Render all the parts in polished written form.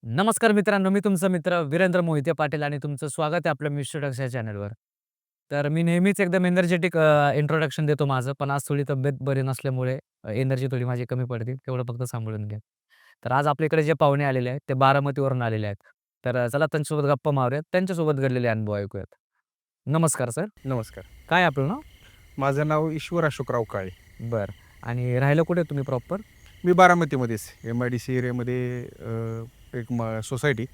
नमस्कार मित्रांनो, मी तुमचा मित्र वीरेंद्र मोहिते पाटील आणि तुमचं स्वागत आहे आपल्या मिस्टर टक्स या चॅनलवर. तर मी नेहमीच एकदम एनर्जेटिक इंट्रोडक्शन देतो माझं, पण आज थोडी तब्येत बरी नसल्यामुळे एनर्जी थोडी माझी कमी पडते. तेवढं फक्त सांभाळून घ्या. तर आज आपल्या इकडे जे पाहुणे आलेले आहेत, ते बारामतीवरून आलेले आहेत. तर चला त्यांच्यासोबत गप्पा मारूयात. त्यांच्यासोबत घडलेले अनुभव ऐकूयात. नमस्कार सर. नमस्कार. काय आहे आपलं नाव? माझं नाव ईश्वर अशोकराव काळे. बरं. आणि राहायला कुठे आहे तुम्ही प्रॉपर? मी बारामतीमध्येच एम-आय-डी-सी एरियामध्ये एक सोसायटी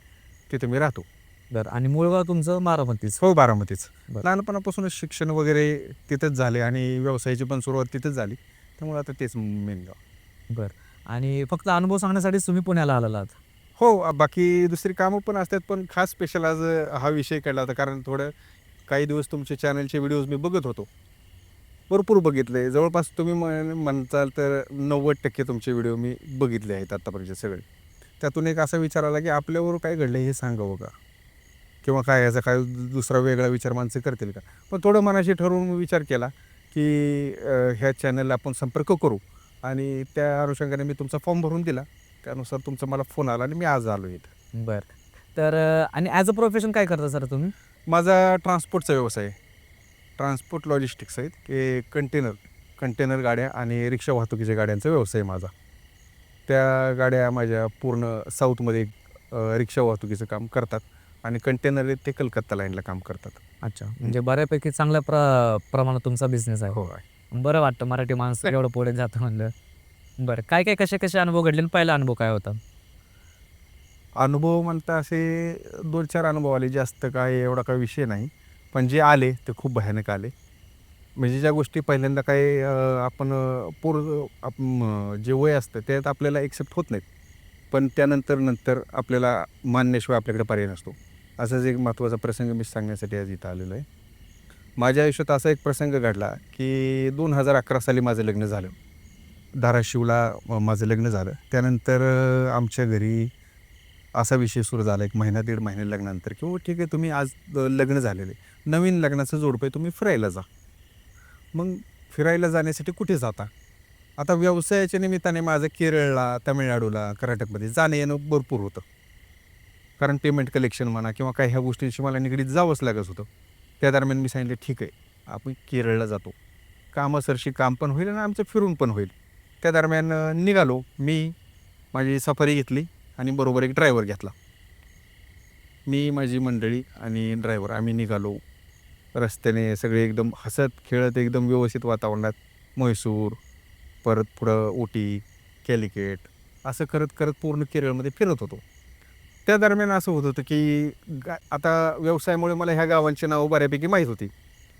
तिथे मी राहतो. बरं. आणि मूळ गाव तुमचं बारामतीच? हो, बारामतीच. बरं. लहानपणापासूनच शिक्षण वगैरे तिथेच झाले आणि व्यवसायाची पण सुरुवात तिथेच झाली. त्यामुळे आता तेच मेन गाव. बरं. आणि फक्त अनुभव सांगण्यासाठीच तुम्ही पुण्याला आलेला आहात? हो, बाकी दुसरी कामं पण असतात, पण खास स्पेशल आज हा विषय काढला होता कारण थोडं काही दिवस तुमचे चॅनलचे व्हिडिओज मी बघत होतो. भरपूर बघितले. जवळपास तुम्ही म्हणताल तर 90% तुमचे व्हिडिओ मी बघितले आहेत आत्तापर्यंत सगळे. त्यातून एक असा विचार आला, की आपल्याबरोबर काय घडलं हे सांगावं का? किंवा काय याचा काय दुसरा वेगळा विचार माणसं करतील का? पण थोडं मनाशी ठरवून विचार केला, की ह्या चॅनलला आपण संपर्क करू आणि त्या अनुषंगाने मी तुमचा फॉर्म भरून दिला. त्यानुसार तुमचा मला फोन आला आणि मी आज आलो इथं. बरं. तर आणि ॲज अ प्रोफेशन काय करता सर तुम्ही? माझा ट्रान्सपोर्टचा व्यवसाय आहे. ट्रान्सपोर्ट लॉजिस्टिक्स आहेत, की कंटेनर गाड्या आणि रिक्षा वाहतुकीच्या गाड्यांचा व्यवसाय आहे माझा. त्या गाड्या माझ्या पूर्ण साऊथमध्ये रिक्षा वाहतुकीचं काम करतात आणि कंटेनर आहेत ते कलकत्ता लाईनला काम करतात. अच्छा. म्हणजे बऱ्यापैकी चांगल्या प्रमाणात तुमचा बिझनेस आहे. हो आहे. बरं वाटतं मराठी माणसं एवढं पुढे जातं म्हणलं. बरं. काय कसे-कसे अनुभव घडले आणि पहिला अनुभव काय होता? अनुभव म्हणता असे 2-4 अनुभव आले. जास्त काय एवढा काही विषय नाही. पण जे आले ते खूप भयानक आले. म्हणजे ज्या गोष्टी पहिल्यांदा काही आपण जे वय असतं त्यात आपल्याला एक्सेप्ट होत नाहीत. पण नंतर आपल्याला मानण्याशिवाय आपल्याकडे पर्याय नसतो. असाच एक महत्त्वाचा प्रसंग मी सांगण्यासाठी आज इथं आलेलो आहे. माझ्या आयुष्यात असा एक प्रसंग घडला, की 2011 साली माझं लग्न झालं. धाराशिवला माझं लग्न झालं. त्यानंतर आमच्या घरी असा विषय सुरू झाला एक महिना, दीड महिने लग्नानंतर, की हो ठीक आहे तुम्ही आज लग्न झालेलं आहे. नवीन लग्नाचं जोडपं आहे, तुम्ही फिरायला जा. मग फिरायला जाण्यासाठी कुठे जाता? आता व्यवसायाच्या निमित्ताने माझं केरळला, तामिळनाडूला, कर्नाटकमध्ये जाणं-येणं भरपूर होतं. कारण पेमेंट कलेक्शन म्हणा किंवा काही ह्या गोष्टींशी मला निगडीत जावंच लागत होतं. त्या दरम्यान मी सांगितलं, "ठीक आहे, आपण केरळला जातो. कामासरशी काम पण होईल आणि आमचं फिरून पण होईल." त्या दरम्यान निघालो. मी माझी सफारी घेतली आणि बरोबर एक ड्रायव्हर घेतला. मी, माझी मंडळी आणि ड्रायव्हर आम्ही निघालो. रस्त्याने सगळे एकदम हसत-खेळत एकदम व्यवस्थित वातावरणात म्हैसूर, परत पुढं उटी, कॅलिकट असं करत पूर्ण केरळमध्ये फिरत होतो. त्या दरम्यान असं होत होतं, की आता व्यवसायामुळे मला ह्या गावांची नावं बऱ्यापैकी माहीत होती.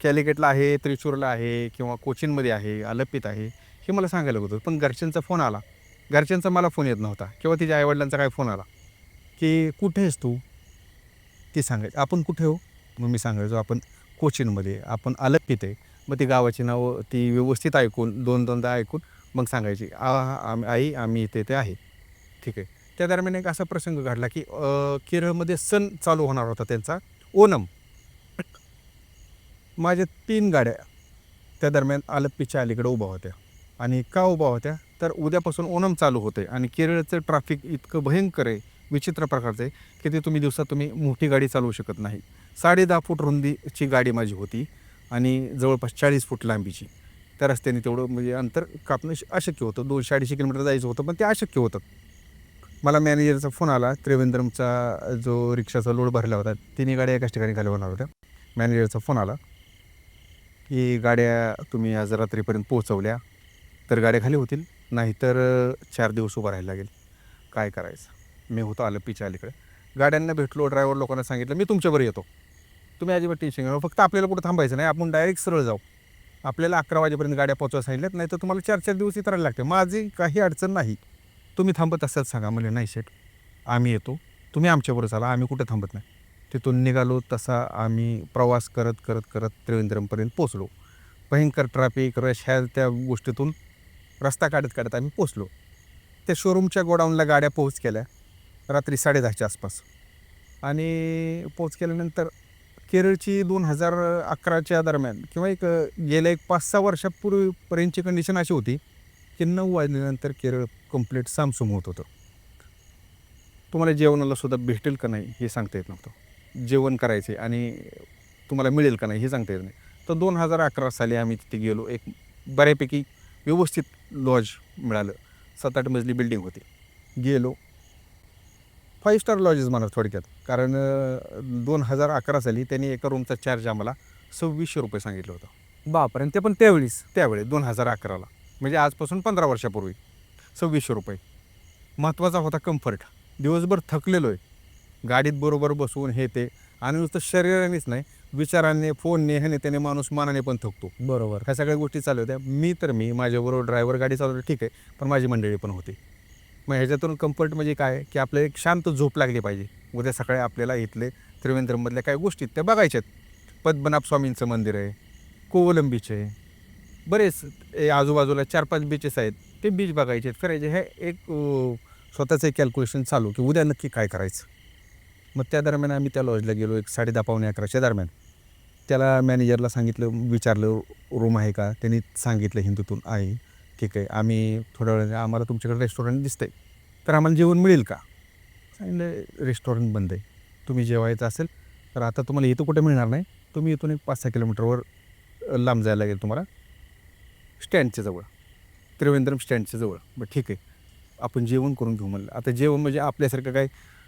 कॅलिकटला आहे, त्रिचूरला आहे किंवा कोचीनमध्ये आहे, आलप्पीत आहे, हे मला सांगायला होतं. पण घरच्यांचा फोन आला. घरच्यांचा मला फोन येत नव्हता किंवा तिच्या आई काय फोन आला, की "कुठे आहेस तू?" ती सांगायची. "आपण कुठे हो?" मग मी सांगायचो, "आपण कोचीनमध्ये, आपण आलप्पीत आहे." मग ती गावाची नावं ती व्यवस्थित ऐकून 2-2दा ऐकून मग सांगायची, आई आम्ही इथे आहे." ठीक आहे. त्या दरम्यान एक असा प्रसंग घडला, की केरळमध्ये सण चालू होणार होता त्यांचा, ओणम. माझ्या 3 गाड्या त्या दरम्यान आलप्पीच्या अलीकडे उभ्या होत्या आणि का उभ्या होत्या? तर उद्यापासून ओणम चालू होते आणि केरळचं ट्रॅफिक इतकं भयंकर आहे, विचित्र प्रकारचं आहे, की ते तुम्ही मोठी गाडी चालवू शकत नाही. 10.5 फूट रुंदीची गाडी माझी होती आणि जवळपास 40 फूट लांबीची. त्या रस्त्याने तेवढं म्हणजे अंतर कापणं अशक्य होतं. 200-250 किलोमीटर जायचं होतं, पण ते अशक्य होतं. मला मॅनेजरचा फोन आला. त्रिवेंद्रमचा जो रिक्षाचा लोड भरला होता, तिन्ही गाड्या एकाच ठिकाणी खाली होणार होत्या. मॅनेजरचा फोन आला, की गाड्या तुम्ही आज रात्रीपर्यंत पोहोचवल्या तर गाड्या खाली होतील, नाहीतर 4 दिवस उभं राहायला लागेल. काय करायचं? मी होतो आलप्पीच्या अलीकडे. गाड्यांना भेटलो, ड्रायव्हर लोकांना सांगितलं, "मी तुमच्याबरोबर येतो. तुम्ही अजिबात टेन्शन घेऊ नका. फक्त आपल्याला कुठं थांबायचं नाही. आपण डायरेक्ट सरळ जाऊ. आपल्याला 11 वाजेपर्यंत गाड्या पोहोचवायला सांगितल्यात, नाहीतर तुम्हाला 4-4 दिवस इथं राहायला लागते. माझी काही अडचण नाही. तुम्ही थांबत असाल सांगा." म्हणले, "नाही शेठ, आम्ही येतो. तुम्ही आमच्याबरोबर चाला. आम्ही कुठं थांबत नाही." तिथून निघालो. तसा आम्ही प्रवास करत त्रिवेंद्रमपर्यंत पोहोचलो. भयंकर ट्रॅफिक, रश ह्या त्या गोष्टीतून रस्ता काढत आम्ही पोहोचलो. त्या शोरूमच्या गोडाऊनला गाड्या पोहोच केल्या रात्री 10:30च्या आसपास आणि पोहोच केल्यानंतर केरळची 2011च्या दरम्यान किंवा गेल्या 5-6 वर्षापूर्वीपर्यंतची कंडिशन अशी होती, की 9 वाजल्यानंतर केरळ कंप्लीट सामसूम होत होतं. तुम्हाला जेवणाला सुद्धा भेटेल का नाही हे सांगता येत नव्हतं. जेवण करायचे आणि तुम्हाला मिळेल का नाही हे सांगता येत नाही. तर 2011 साली आम्ही तिथे गेलो. एक बऱ्यापैकी व्यवस्थित लॉज मिळालं. 7-8 मजली बिल्डिंग होती. गेलो. 5 स्टार लॉजेस म्हणा थोडक्यात. कारण 2011 साली त्यांनी एका रूमचा चार्ज आम्हाला ₹2600 सांगितलं होतं. बापरे! आणि ते पण त्यावेळीस. त्यावेळी 2011ला म्हणजे आजपासून 15 वर्षापूर्वी ₹2600. महत्त्वाचा होता कम्फर्ट. दिवसभर थकलेलो आहे. गाडीत बरोबर बसून हे ते आणि नुसतं शरीरानेच नाही, विचारांनी, फोनने, ह्याने त्याने माणूस मनाने पण थकतो. बरोबर. ह्या सगळ्या गोष्टी चालू होत्या. मी माझ्याबरोबर ड्रायव्हर गाडी चालवली ठीक आहे, पण माझी मंडळी पण होती. मग ह्याच्यातून कम्फर्ट म्हणजे काय, की आपल्याला एक शांत झोप लागली पाहिजे. उद्या सकाळी आपल्याला इथले त्रिवेंद्रमधल्या काही गोष्टी त्या बघायच्यात. पद्मनाभ स्वामींचं मंदिर आहे, कोवलम बीच आहे, बरेच आजूबाजूला 4-5 बीचेस आहेत. ते बीच बघायचे आहेत, फिरायचे. हे एक स्वतःचं एक कॅल्क्युलेशन चालू की उद्या नक्की काय करायचं. मग त्या दरम्यान आम्ही त्या लॉजला गेलो एक 10:30 पावणे 11च्या दरम्यान. त्याला मॅनेजरला सांगितलं, विचारलं रूम आहे का? त्यांनी सांगितलं हिंदूतून आहे. ठीक आहे, आम्ही थोड्या वेळाने आम्हाला तुमच्याकडे रेस्टॉरंट दिसतंय, तर आम्हाला जेवण मिळेल का? सांगितलं रेस्टॉरंट बंद आहे. तुम्ही जेवायचं असेल तर आता तुम्हाला इथं कुठे मिळणार नाही. तुम्ही इथून एक 5-6 किलोमीटरवर लांब जायला लागेल तुम्हाला, स्टँडच्या जवळ, त्रिवेंद्रम स्टँडच्या जवळ. बरं ठीक आहे, आपण जेवण करून घेऊ म्हणलं. आता जेवण म्हणजे आपल्यासारखं काय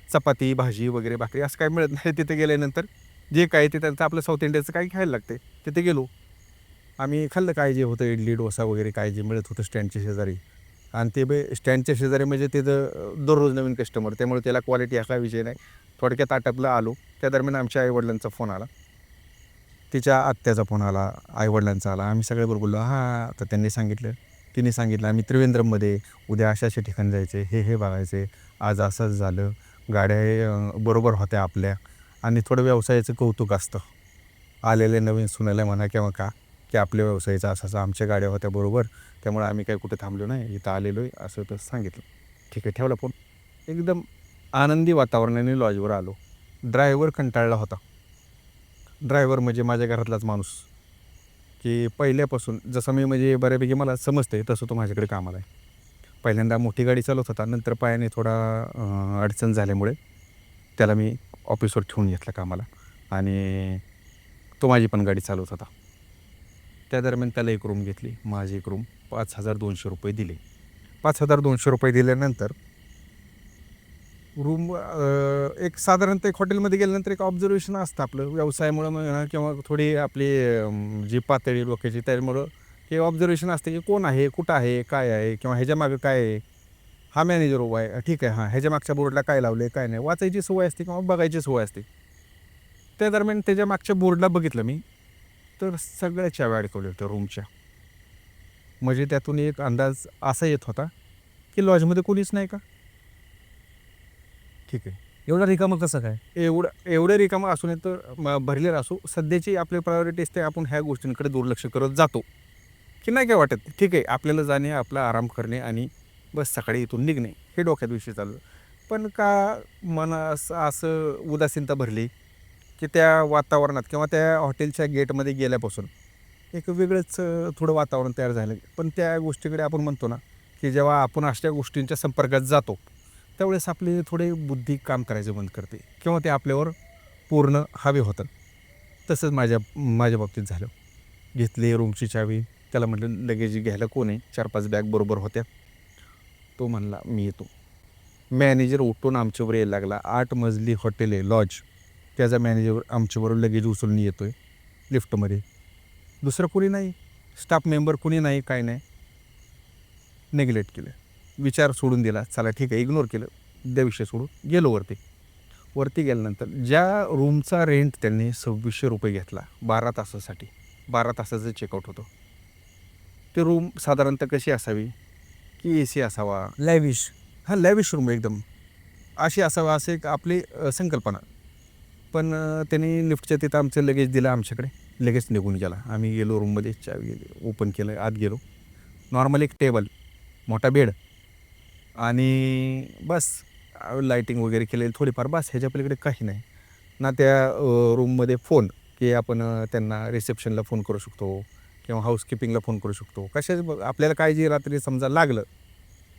चपाती भाजी वगैरे भाकरी असं काय मिळत नाही. तिथे गेल्यानंतर जे काय ते त्यांचं आपलं साऊथ इंडियाचं काही खायला लागते. तिथे गेलो आम्ही, खाल्लं काय जे होतं इडली डोसा वगैरे काय जे मिळत होतं स्टँडच्या शेजारी. आणि ते स्टँडच्या शेजारी म्हणजे तिथं दररोज नवीन कस्टमर, त्यामुळे त्याला क्वालिटी असा विषय नाही. थोडक्यात आटपलं आलो. त्या दरम्यान आमच्या आईवडिलांचा फोन आला, तिच्या आत्याचा फोन आला, आईवडिलांचा आला. आम्ही सगळे बरोबर बोललो. हां, तर त्यांनी सांगितलं, तिने सांगितलं आम्ही त्रिवेंद्रममध्ये उद्या अशा ठिकाणी जायचे, हे बघायचे, आज असंच झालं, गाड्या बरोबर होत्या आपल्या. आणि थोडं व्यवसायाचं कौतुक असतं आलेले नवीन सुनायला म्हणा किंवा का, की आपल्या व्यवसायाचं असं आमच्या गाड्या होत्या बरोबर, त्यामुळे आम्ही काही कुठे थांबलो नाही, इथं आलेलो आहे असं तसं सांगितलं. ठीक आहे, ठेवला फोन. एकदम आनंदी वातावरणाने लॉजवर आलो. ड्रायव्हर कंटाळला होता. ड्रायव्हर म्हणजे माझ्या घरातलाच माणूस, की पहिल्यापासून जसं मी म्हणजे बऱ्यापैकी मला समजते तसं तो माझ्याकडे कामाला आहे. पहिल्यांदा मोठी गाडी चालवत होता, नंतर पायाने थोडा अडचण झाल्यामुळे त्याला मी ऑफिसवर ठेवून घेतलं कामाला आणि तो माझी पण गाडी चालवत होता. त्या दरम्यान त्याला एक रूम घेतली, माझी एक रूम. ₹5,200 दिले. ₹5,200 दिल्यानंतर रूम एक साधारणतः एक हॉटेलमध्ये गेल्यानंतर एक ऑब्झर्वेशन असतं आपलं व्यवसायामुळं म्हणा किंवा थोडी आपली जी पातळी लोकांची त्यामुळं हे ऑब्झर्वेशन असते की कोण आहे, कुठं आहे, काय आहे किंवा ह्याच्या मागं काय आहे. हा मॅनेजर उभा आहे, ठीक आहे, हां, ह्याच्या मागच्या बोर्डला काय लावलं आहे, काय नाही, वाचायची सवय असते किंवा बघायची सवय असते. त्या दरम्यान त्याच्या मागच्या बोर्डला बघितलं मी, तर सगळ्या चाव्या अडकवल्या होत्या रूमच्या. म्हणजे त्यातून एक अंदाज असा येत होता की लॉजमध्ये कोणीच नाही का. ठीक आहे, एवढं रिकामं कसं काय? एवढं रिकामं असू नये तर भरलेलं असो, सध्याची आपली प्रायोरिटी असते, आपण ह्या गोष्टींकडे दुर्लक्ष करत जातो की नाही काय वाटत. ठीक आहे, आपल्याला जाणे, आपला आराम करणे आणि बस सकाळी इथून निघणे हे डोक्यात विषय चालू. पण का मनास असं उदासीनता भरली की त्या वातावरणात किंवा त्या हॉटेलच्या गेटमध्ये गेल्यापासून एक वेगळंच थोडं वातावरण तयार झालं. पण त्या गोष्टीकडे आपण म्हणतो ना की जेव्हा आपण अशा गोष्टींच्या संपर्कात जातो त्यावेळेस आपली थोडी बुद्धी काम करायचं बंद करते किंवा ते आपल्यावर पूर्ण हवे होतात. तसंच माझ्या बाबतीत झालं. घेतली रूमची चावी, त्याला म्हटलं लगेज घ्यायला कोण आहे, 4-5 बॅग बरोबर होत्या. तो म्हणला मी येतो. मॅनेजर उठून आमच्यावर यायला लागला. 8 मजली हॉटेल आहे, लॉज. त्याचा मॅनेजर आमच्याबरोबर लगेज उचलून येतो आहे लिफ्टमध्ये. दुसरं कोणी नाही, स्टाफ मेंबर कोणी नाही, काय नाही. नेग्लेक्ट केलं, विचार सोडून दिला. चला ठीक आहे, इग्नोर केलं, द्या विषय सोडून. गेलो वरती गेल्यानंतर ज्या रूमचा रेंट त्यांनी ₹2600 घेतला 12 तासासाठी, 12 तासाचं चेकआउट होतं. ते रूम साधारणतः कशी असावी की AC असावा, लॅविश. हां, लॅविश रूम एकदम अशी असावा, असं एक आपली संकल्पना. पण त्यांनी लिफ्टच्या तिथं आमचं लगेज दिलं आमच्याकडे, लगेच निघून गेला. आम्ही गेलो रूममध्ये, चावी ओपन केलं, आत गेलो. नॉर्मल एक टेबल, मोठा बेड आणि बस लाईटिंग वगैरे केलेली थोडीफार, बस. ह्याच्या पलीकडे काही नाही ना. त्या रूममध्ये फोन की आपण त्यांना रिसेप्शनला फोन करू शकतो किंवा हाऊसकीपिंगला फोन करू शकतो. आपल्याला काय जे रात्री समजा लागलं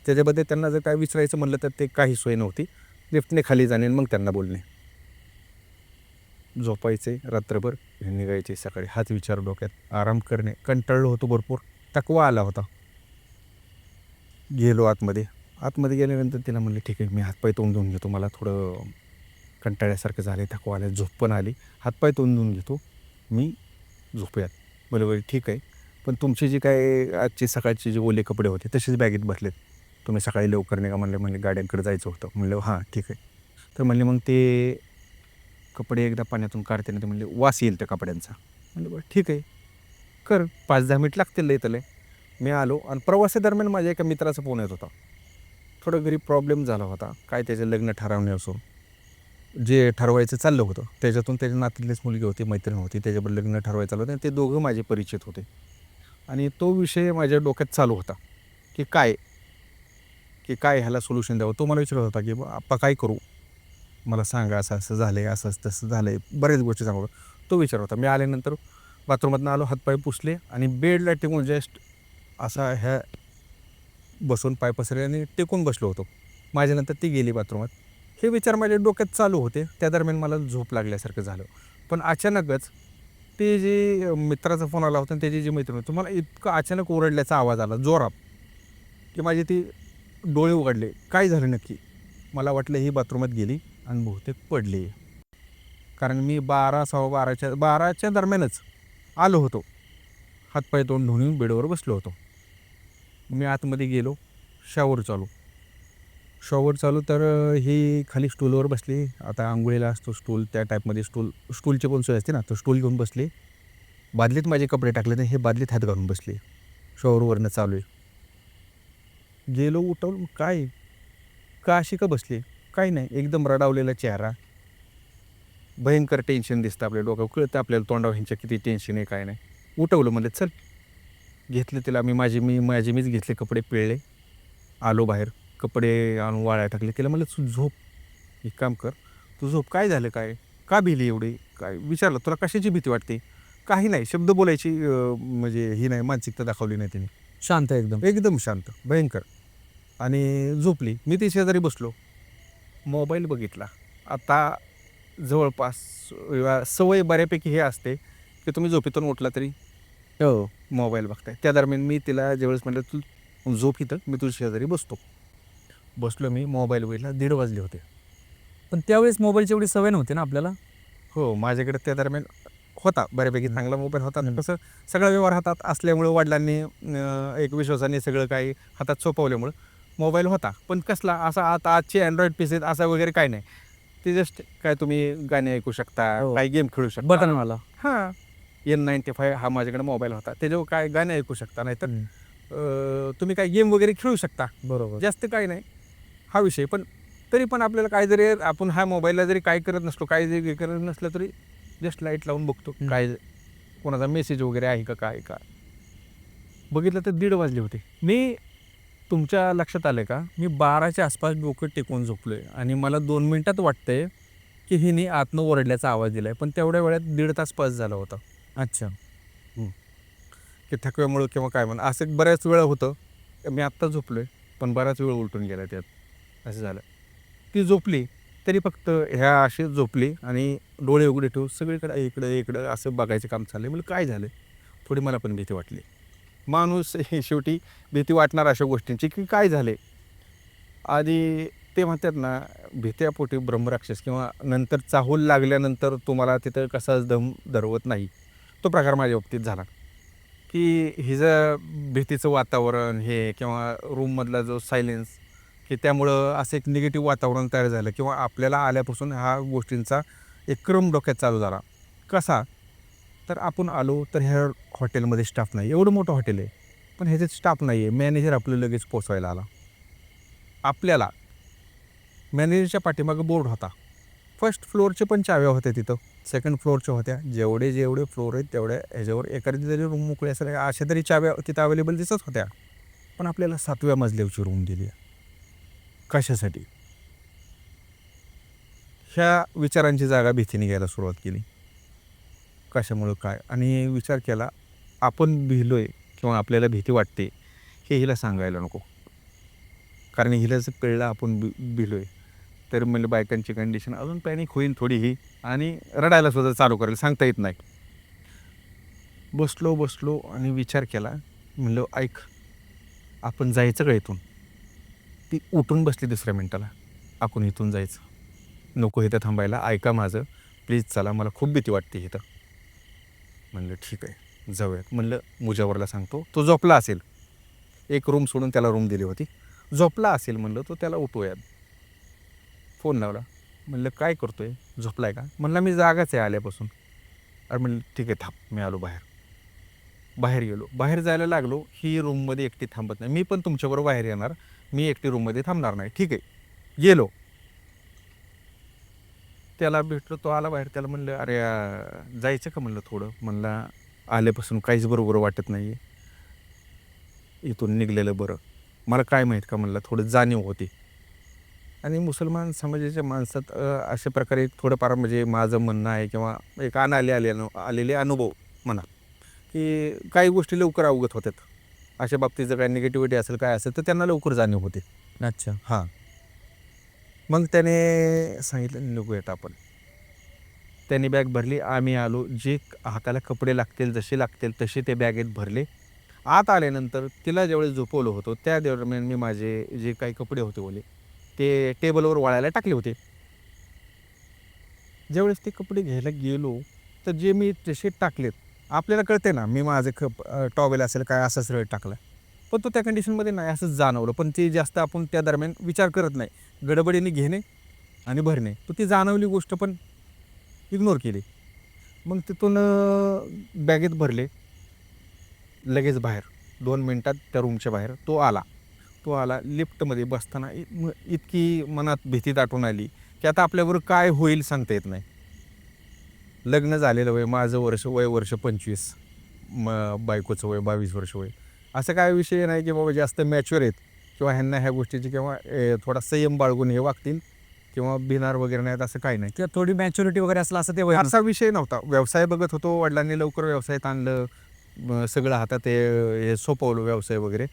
त्याच्याबद्दल त्यांना जर काय विचारायचं म्हणलं तर ते काही सोय नव्हती. लिफ्टने खाली जाणे आणि मग त्यांना बोलणे. झोपायचे रात्रभर, निघायचे सकाळी. हाच विचार डोक्यात. आराम करणे. कंटाळलो होतो भरपूर. थकवा आला होता. गेलो आतमध्ये. आतमध्ये गेल्यानंतर तिला म्हणले, ठीक आहे, मी हातपाय तोंड धुवून घेतो. मला थोडं कंटाळ्यासारखं झालं, थकवा आला, झोप पण आली. हातपाय तोंड धुवून घेतो, मी झोपूयात. बरोबर, ठीक आहे. पण तुमचे जे काय आजचे सकाळचे जे ओले कपडे होते तसेच बॅगेत बसलेत. तुम्ही सकाळी लवकर निघा म्हणले. म्हणले गाड्यांकडे जायचं होतं. म्हणलं हां ठीक आहे. तर म्हणले मग ते कपडे एकदा पाण्यातून काढते ना, ते म्हणले वास येईल त्या कपड्यांचा. म्हणलं बरं ठीक आहे, कर. 5-10 मिनिट लागतील लय त्याला. मी आलो आणि प्रवासादरम्यान माझ्या एका मित्राचा फोन येत होता. थोडं घरी प्रॉब्लेम झाला होता. काय त्याचं लग्न ठरवणे असो, जे ठरवायचं चाललं होतं त्याच्यातून त्याच्या नात्यातलीच मुलगी होती, मैत्रीण होती, त्याच्याबरोबर लग्न ठरवायचं चाललं होतं आणि ते दोघं माझे परिचित होते. आणि तो विषय माझ्या डोक्यात चालू होता की काय ह्याला सोल्युशन द्यावं. तो मला विचारत होता की आप्पा काय करू, मला सांगा, असं असं झालं आहे, असं तसं झालं आहे, बऱ्याच गोष्टी सांगू. तो विचार होता. मी आल्यानंतर बाथरूमातून आलो, हातपाय पुसले आणि बेडला टेकून जस्ट असा ह्या बसून पाय पसरले आणि टेकून बसलो होतो. माझ्यानंतर ती गेली बाथरूमात. हे विचार माझ्या डोक्यात चालू होते. त्या दरम्यान मला झोप लागल्यासारखं झालं. पण अचानकच ते जे मित्राचा फोन आला होता आणि त्याची जी मैत्रीण होती, मला इतकं अचानक ओरडल्याचा आवाज आला जोरात की माझे ती डोळे उघडले. काय झालं नक्की? मला वाटलं ही बाथरूमात गेली आणि बहुतेक पडली. कारण मी 12:15च्या दरम्यानच आलो होतो. हातपाय तोंड धुवून येऊन बेडवर बसलो होतो. मी आतमध्ये गेलो. शॉवर चालू तर ही खाली स्टूलवर बसली. आता अंघोळीला असतो स्टूल, त्या टाईपमध्ये स्टूलची पण सोय असते ना, तर स्टूल घेऊन बसली. बादलीत माझे कपडे टाकले नाही, हे बादलीत हात घालून बसली. शॉवरवरनं चालू आहे. गेलो, उठवलं. काय, का अशी का बसली? काही नाही, एकदम रडावलेला चेहरा. भयंकर टेन्शन दिसतं आपल्या डोक्यावर. कळतं आपल्याला तोंडावर ह्यांच्या किती टेन्शन आहे, काय नाही. उठवलं, म्हणलं चल. घेतले तिला मी मीच घेतले कपडे, पिळले. आलो बाहेर, कपडे आणून वाळायला टाकले. तिला म्हणलं तू झोप, एक काम कर, तू झोप. काय झालं, काय का भिली एवढी, काय विचारलं, तुला कशाची भीती वाटते? काही नाही, शब्द बोलायची म्हणजे ही नाही, मानसिकता दाखवली नाही तिने. शांत एकदम. एकदम शांत, भयंकर. आणि झोपली. मी ती शेजारी बसलो, मोबाईल बघितला. आता जवळपास सवय बऱ्यापैकी हे असते की तुम्ही झोपेतून उठला तरी हो. मोबाईल बघताय. त्या दरम्यान मी तिला ज्यावेळेस म्हटलं तू झोप इथं, मी तुझ्या शेजारी बसलो. मी मोबाईल बघितला. 1:30 वाजले होते. पण त्यावेळेस मोबाईलची एवढी सवय नव्हती ना आपल्याला. हो, माझ्याकडे त्या दरम्यान होता बऱ्यापैकी चांगला मोबाईल होता. कसं सगळा व्यवहार हातात असल्यामुळं वडिलांनी एक विश्वासाने सगळं काही हातात सोपवल्यामुळं मोबाईल होता. पण कसला असा आता आजचे अँड्रॉइड पीसीत असा वगैरे काय नाही. ते जस्ट काय तुम्ही गाणे ऐकू शकता, हो. काही गेम खेळू शकता. बटनवाला. हां, N95 हा माझ्याकडे मोबाईल होता. त्याच्यावर काय गाणे ऐकू शकता, नाहीतर तुम्ही काय गेम वगैरे खेळू शकता. बरोबर. जास्त काही नाही हा विषय. पण तरी पण आपल्याला काय जरी आपण हा मोबाईलला जरी काय करत नसलो, काय जरी करत नसलं तरी जस्ट लाईट लावून बघतो काय कोणाचा मेसेज वगैरे आहे का, काय का. बघितलं तर 1:30 वाजले होते. मी तुमच्या लक्षात आलं का, मी 12च्या आसपास डोकं टेकून झोपलो आहे आणि मला 2 मिनिटात वाटतंय की हिने आतनं ओरडल्याचा आवाज दिला आहे. पण तेवढ्या वेळात 1.5 तास पास झाला होता. अच्छा. की थकव्यामुळं किंवा काय म्हणा, असं बऱ्याच वेळा होतं. मी आत्ता झोपलो आहे, पण बराच वेळ उलटून गेला त्यात, असं झालं. ती झोपली तरी फक्त ह्या अशी झोपली आणि डोळे उघडे ठेवून सगळीकडे इकडं असं बघायचं काम चाललं आहे. म्हणजे काय झालं, थोडी मला पण भीती वाटली. माणूस हे शेवटी भीती वाटणार अशा गोष्टींची की काय झाले. आणि ते म्हणतात ना, भीत्यापोटी ब्रह्मराक्षस किंवा नंतर चाहूल लागल्यानंतर तुम्हाला तिथं कसाच दम धरवत नाही, तो प्रकार माझ्या बाबतीत झाला. की हिचं भीतीचं वातावरण हे किंवा रूममधला जो सायलेन्स, की त्यामुळं असं एक निगेटिव्ह वातावरण तयार झालं किंवा आपल्याला आल्यापासून ह्या गोष्टींचा एक क्रम डोक्यात चालू झाला. कसा, तर आपण आलो तर ह्या हॉटेलमध्ये स्टाफ नाही, एवढं मोठं हॉटेल आहे पण ह्याच्यात स्टाफ नाही आहे. मॅनेजर आपलं लगेच पोचवायला आला. आपल्याला मॅनेजरच्या पाठीमागं बोर्ड होता. फर्स्ट फ्लोअरचे पण चाव्या होत्या तिथं, सेकंड फ्लोअरच्या होत्या. जेवढे फ्लोअर आहेत तेवढ्या ह्याच्यावर एखादी जरी रूम मोकळी असेल अशा तरी चाव्या तिथं अवेलेबल दिसत होत्या. पण आपल्याला 7व्या मजल्यावरची रूम दिली. कशासाठी? ह्या विचारांची जागा भीतीने घ्यायला सुरुवात केली. कशामुळं काय, आणि विचार केला आपण भिलोय किंवा आपल्याला भीती वाटते हे हिला सांगायला नको. कारण हिला जर कळलं आपण भिलोय तर म्हणलं बायकांची कंडिशन अजून पॅनिक होईल थोडी ही आणि रडायला सुद्धा चालू करेल, सांगता येत नाही. बसलो आणि विचार केला. म्हणलं ऐक, आपण जायचं का इथून? ती उठून बसली दुसऱ्या मिनिटाला. आपण इथून जायचं. नको इथं थांबायला, ऐका माझं. प्लीज चला, मला खूप भीती वाटते इथं. म्हणलं ठीक आहे, जाऊयात. म्हणलं मुजावरला सांगतो, तो झोपला असेल. एक रूम सोडून त्याला रूम दिली होती. झोपला असेल म्हणलं, तो त्याला उठवूयात. फोन लावला. म्हणलं काय करतोय? झोपलाय का? म्हणलं मी जागाच आहे आल्यापासून. अरे म्हणलं ठीक आहे, थांब. मी आलो बाहेर. बाहेर गेलो. बाहेर जायला लागलो. ही रूममध्ये एकटी थांबत नाही. मी पण तुमच्याबरोबर बाहेर येणार. मी एकटी रूममध्ये थांबणार नाही. ठीक आहे. गेलो. त्याला भेटलो. तो आला बाहेर. त्याला म्हणलं अरे जायचं का म्हणलं थोडं? म्हणला आल्यापासून काहीच बरोबर वाटत नाही आहे. इथून निघलेलं बरं. मला काय माहीत का म्हणलं, थोडं जाणीव होती. आणि मुसलमान समाजाच्या माणसात अशा प्रकारे थोडंफार म्हणजे माझं म्हणणं आहे किंवा एक आलेले अनुभव म्हणा, की काही गोष्टी लवकर अवगत होतात. अशा बाबतीत जर काही निगेटिव्हिटी असेल काय असेल तर त्यांना लवकर जाणीव होते. अच्छा. हां. मग त्याने सांगितलं निघूयात आपण. त्याने बॅग भरली. आम्ही आलो. जे हाताला कपडे लागतील, जसे लागतील तसे ते बॅगेत भरले. आत आल्यानंतर तिला ज्यावेळेस झोपवलं होतं त्या दरम्यान मी माझे जे काही कपडे होते ओले ते टेबलवर वाळायला टाकले होते. ज्यावेळेस ते कपडे घ्यायला गेलो तर जे मी तसे टाकलेत, आपल्याला कळते ना, मी माझे टॉवेल असेल काय असा सरळ टाकला. पण तो त्या कंडिशनमध्ये नाही असंच जाणवलं. पण ते जास्त आपण त्या दरम्यान विचार करत नाही. गडबडीने घेणे आणि भरणे. तर ती जाणवली गोष्ट पण इग्नोर केली. मग तिथून बॅगेत भरले. लगेच बाहेर 2 मिनिटात त्या रूमच्या बाहेर तो आला. लिफ्टमध्ये बसताना इतकी मनात भीती दाटून आली की आता आपल्याबरोबर काय होईल सांगता येत नाही. लग्न झालेलं वय, माझं वर्ष 25, बायकोचं वय 22 वर्ष वय. असं काय विषय नाही की बाबा जास्त मॅच्युअर आहेत किंवा ह्यांना ह्या गोष्टीची किंवा थोडा संयम बाळगून हे वागतील किंवा भिणार वगैरे नाहीत, असं काही नाही. किंवा थोडी मॅच्युरिटी वगैरे असलं असं ते वय असा विषय नव्हता. व्यवसाय बघत होतो. वडिलांनी लवकर व्यवसायात आणलं. सगळं हातात हे सोपवलं व्यवसाय वगैरे.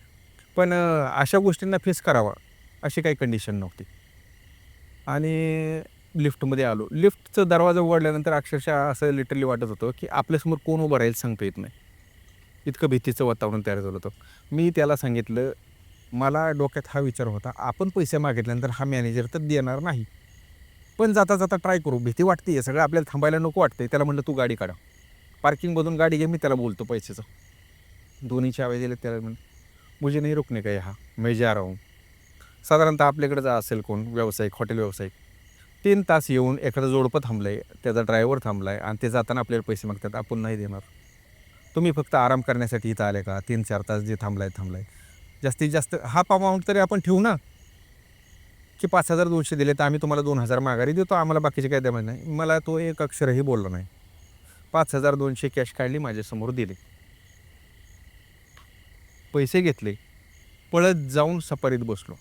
पण अशा गोष्टींना फेस करावा अशी काही कंडिशन नव्हती. आणि लिफ्टमध्ये आलो. लिफ्टचा दरवाजा उघडल्यानंतर अक्षरशः असं लिटरली वाटत होतं की आपल्यासमोर कोण उभं राहील सांगता येत नाही. इतकं भीतीचं वातावरण तयार झालं होतं. मी त्याला सांगितलं, मला डोक्यात हा विचार होता, आपण पैसे मागितल्यानंतर हा मॅनेजर तर देणार नाही. पण जाता जाता ट्राय करू. भीती वाटते आहे सगळं, आपल्याला थांबायला नको वाटतंय. त्याला म्हटलं तू गाडी काढा. पार्किंगमधून गाडी घे. मी त्याला बोलतो पैशाचं. दोन्हीच्या आवाज दिले. त्याला म्हणलं मुझे नहीं रुकने का यहाँ, मैं जा रहा हूँ. साधारणतः आपल्याकडे जर असेल कोण व्यावसायिक, हॉटेल व्यावसायिक, 3 तास येऊन एखादं जोडपं थांबलं आहे, त्याचा ड्रायव्हर थांबला आहे आणि ते जाताना आपल्याला पैसे मागतात, आपण नाही देणार. तुम्ही फक्त आराम करण्यासाठी इथं आले का? 3-4 तास जे थांबलाय. जास्तीत जास्त हाफ अमाऊंट तरी आपण ठेवू ना, की 5,200 दिले तर आम्ही तुम्हाला 2,000 माघारी देतो, आम्हाला बाकीचे काय द्यायचं नाही. मला तो एक अक्षरही बोलला नाही. 5,200 कॅश काढली, माझ्यासमोर दिले. पैसे घेतले. पळत जाऊन सफारीत बसलो.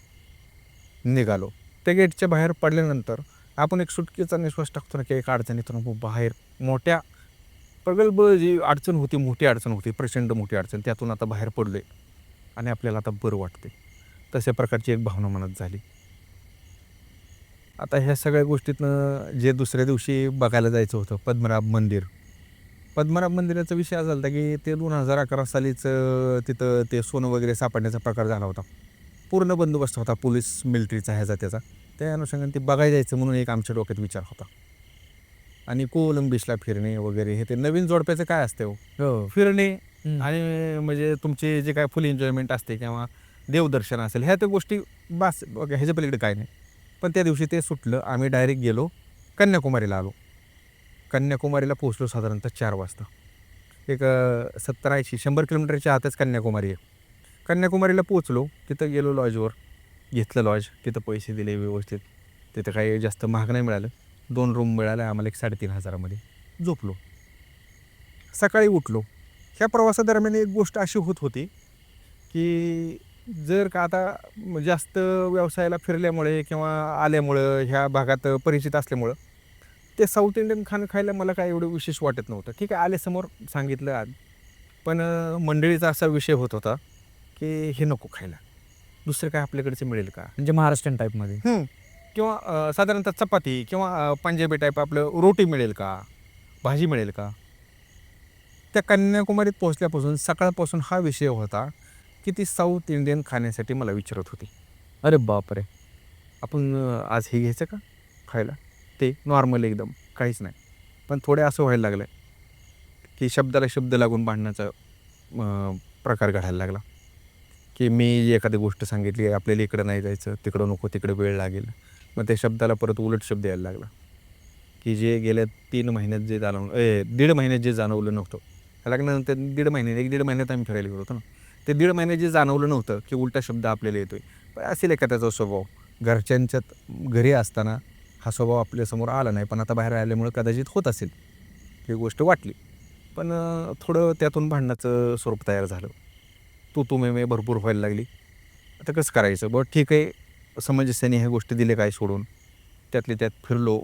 निघालो. त्या गेटच्या बाहेर पडल्यानंतर आपण एक सुटकेचा निश्वास टाकतो ना, की एक अडचणीतून बाहेर मोठ्या प्रगल्भ जी अडचण होती, मोठी अडचण होती, प्रचंड मोठी अडचण, त्यातून आता बाहेर पडलो आहे आणि आपल्याला आता बरं वाटते. तशा प्रकारची एक भावना मनात झाली. आता ह्या सगळ्या गोष्टीतनं जे दुसऱ्या दिवशी बघायला जायचं होतं पद्मनाभ मंदिर. पद्मनाभ मंदिराचा विषय असा झाला की ते 2011 सालीच तिथं ते सोनं वगैरे सापडण्याचा प्रकार झाला होता. पूर्ण बंदोबस्त होता पोलीस मिलिटरीचा ह्याचा त्याचा. त्या अनुषंगाने ते बघायला जायचं म्हणून एक आमच्या डोक्यात विचार होता. आणि कोलंबिसला फिरणे वगैरे हे ते नवीन जोडप्याचं काय असते हो, हो. फिरणे आणि म्हणजे तुमचे जे काय फुल एन्जॉयमेंट असते किंवा देवदर्शन असेल ह्या त्या गोष्टी बस बघा, ह्याच्या पलीकडे काय नाही. पण त्या दिवशी ते सुटलं. आम्ही डायरेक्ट गेलो कन्याकुमारीला आलो. कन्याकुमारीला पोहोचलो साधारणतः 4 वाजता. एक 70-80-100 किलोमीटरच्या आतच कन्याकुमारी आहे. कन्याकुमारीला पोहोचलो. तिथं गेलो लॉजवर. घेतलं लॉज. तिथं पैसे दिले व्यवस्थित. तिथं काही जास्त महाग नाही मिळालं. 2 रूम मिळाल्या आम्हाला, एक 3,500मध्ये झोपलो. सकाळी उठलो. ह्या प्रवासादरम्यान एक गोष्ट अशी होत होती की जर का आता जास्त व्यवसायाला फिरल्यामुळे किंवा आल्यामुळं ह्या भागात परिचित असल्यामुळं ते साऊथ इंडियन खाणं खायला मला काय एवढं विशेष वाटत नव्हतं. ठीक आहे, आल्यासमोर सांगितलं आज. पण मंडळीचा असा विषय होत होता की हे नको खायला, दुसरं काय आपल्याकडचं मिळेल का? म्हणजे महाराष्ट्रीयन टाईपमध्ये. किंवा साधारणतः चपाती किंवा पंजाबी टाईप आपलं रोटी मिळेल का, भाजी मिळेल का. त्या कन्याकुमारीत पोहोचल्यापासून सकाळपासून हा विषय होता की ती साऊथ इंडियन खाण्यासाठी मला विचारत होती. अरे बापरे! आपण आज हे घ्यायचं का खायला? ते नॉर्मल एकदम काहीच नाही. पण थोडे असं व्हायला लागलं की शब्दाला शब्द लागून भांडण्याचा प्रकार घडायला लागला. की मी एखादी गोष्ट सांगितली, आपल्याला इकडं नाही जायचं, तिकडं नको, तिकडे वेळ लागेल. मग त्या शब्दाला परत उलट शब्द यायला लागला. की जे गेल्या 3 महिन्यात जे जाणवलं 1.5 महिन्यात जे जाणवलं नव्हतं. लग्नानंतर 1.5 महिन्यात 1-1.5 महिन्यात आम्ही फिरायला गेलो होतो ना. ते 1.5 महिन्यात जे जाणवलं नव्हतं की उलटा शब्द आपल्याला येतोय. पण असेल एखाद्याचा स्वभाव. घरच्यांच्यात घरी असताना हा स्वभाव आपल्यासमोर आला नाही, पण आता बाहेर आल्यामुळं कदाचित होत असेल. ही गोष्ट वाटली. पण थोडं त्यातून भांडणाचं स्वरूप तयार झालं. तू मे भरपूर व्हायला लागली. आता कसं करायचं? बरं ठीक आहे, समंजस्याने ह्या गोष्टी दिल्या काय सोडून. त्यातल्या त्यात फिरलो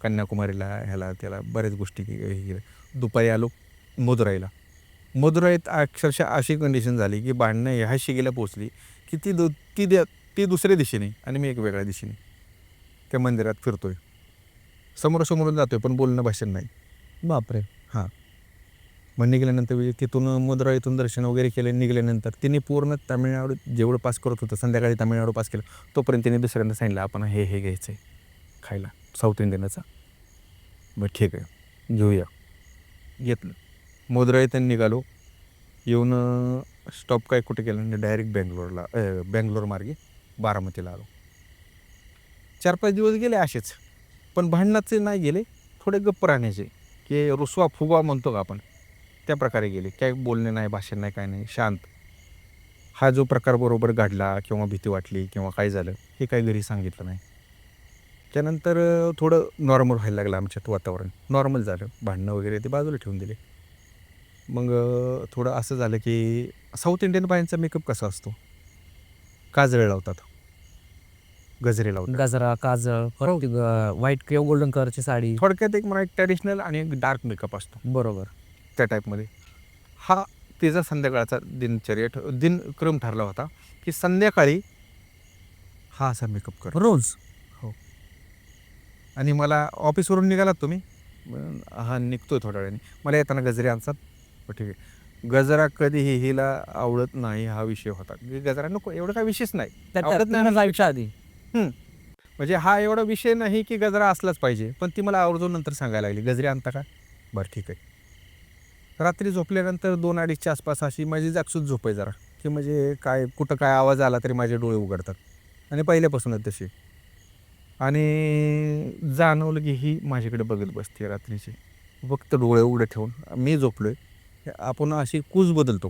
कन्याकुमारीला, ह्याला त्याला बऱ्याच गोष्टी केल्या. दुपारी आलो मदुराईला. मदुराईत अक्षरशः अशी कंडिशन झाली की भांडणं ह्या शिगेला पोचली की ती दुसऱ्या दिशेने आणि मी एक वेगळ्या दिशेने त्या मंदिरात फिरतोय. समोरासमोरून जातोय पण बोलणं भाषण नाही. बापरे! हां. मग निघाल्यानंतर तिथून मदुराईतून दर्शन वगैरे केले. निघाल्यानंतर तिने पूर्ण तामिळनाडू जेवढं पास करत होतं, संध्याकाळी तामिळनाडू पास केलं. तोपर्यंत तिने दुसऱ्यांदा सांगितलं, आपण हे घ्यायचं आहे खायला साऊथ इंडियनचा. बरं ठीक आहे, घेऊया. घेतलं. मदुराईतून निघालो. येऊन स्टॉप काय कुठे केलं नाही, डायरेक्ट बँगलोर मार्गे बारामतीला आलो. 4-5 दिवस गेले असेच. पण भांडणाचे नाही गेले, थोडे गप्प राहण्याचे, की रुसवा फुगवा म्हणतो का आपण, त्या प्रकारे गेले. काय बोलणे नाही, भाषण नाही, काय नाही, शांत. हा जो प्रकार बरोबर घडला किंवा भीती वाटली किंवा काय झालं हे काही घरी सांगितलं नाही. त्यानंतर थोडं नॉर्मल व्हायला लागलं आमच्यात वातावरण. नॉर्मल झालं. भांडणं वगैरे ते बाजूला ठेवून दिले. मग थोडं असं झालं की साऊथ इंडियन बायांचा मेकअप कसा असतो? काजळ लावतात, गजरे लावतात. गजरा, काजळ, परत ती व्हाईट किंवा गोल्डन कलरची साडी. थोडक्यात एक म्हणा, एक ट्रॅडिशनल आणि एक डार्क मेकअप असतो बरोबर. त्या टाईपमध्ये. हा तिचा संध्याकाळचा दिनक्रम ठरला होता की संध्याकाळी हा असा मेकअप कर. रोज? हो. आणि मला ऑफिसवरून निघालात तुम्ही? हा निघतोय थोड्या वेळाने. मला येताना गजरे आणतात. ठीक आहे. गजरा कधीही हिला आवडत नाही हा विषय होता. गजरा नको एवढं काही विषयच नाही. आवडत नाही जायच्या आधी. म्हणजे हा एवढा विषय नाही की गजरा असलाच पाहिजे. पण ती मला आवर्जून नंतर सांगायला लागली, गजरे आणता का? बरं ठीक आहे. रात्री झोपल्यानंतर 2-2:30च्या आसपास अशी माझी जागसूत झोप आहे जरा, की म्हणजे काय कुठं काय आवाज आला तरी माझे डोळे उघडतात. आणि पहिल्यापासूनच तशी. आणि जाणवलं की ही माझ्याकडे बघत बसते रात्रीची. फक्त डोळे उघडे ठेवून. मी झोपलोय. आपण अशी कूस बदलतो.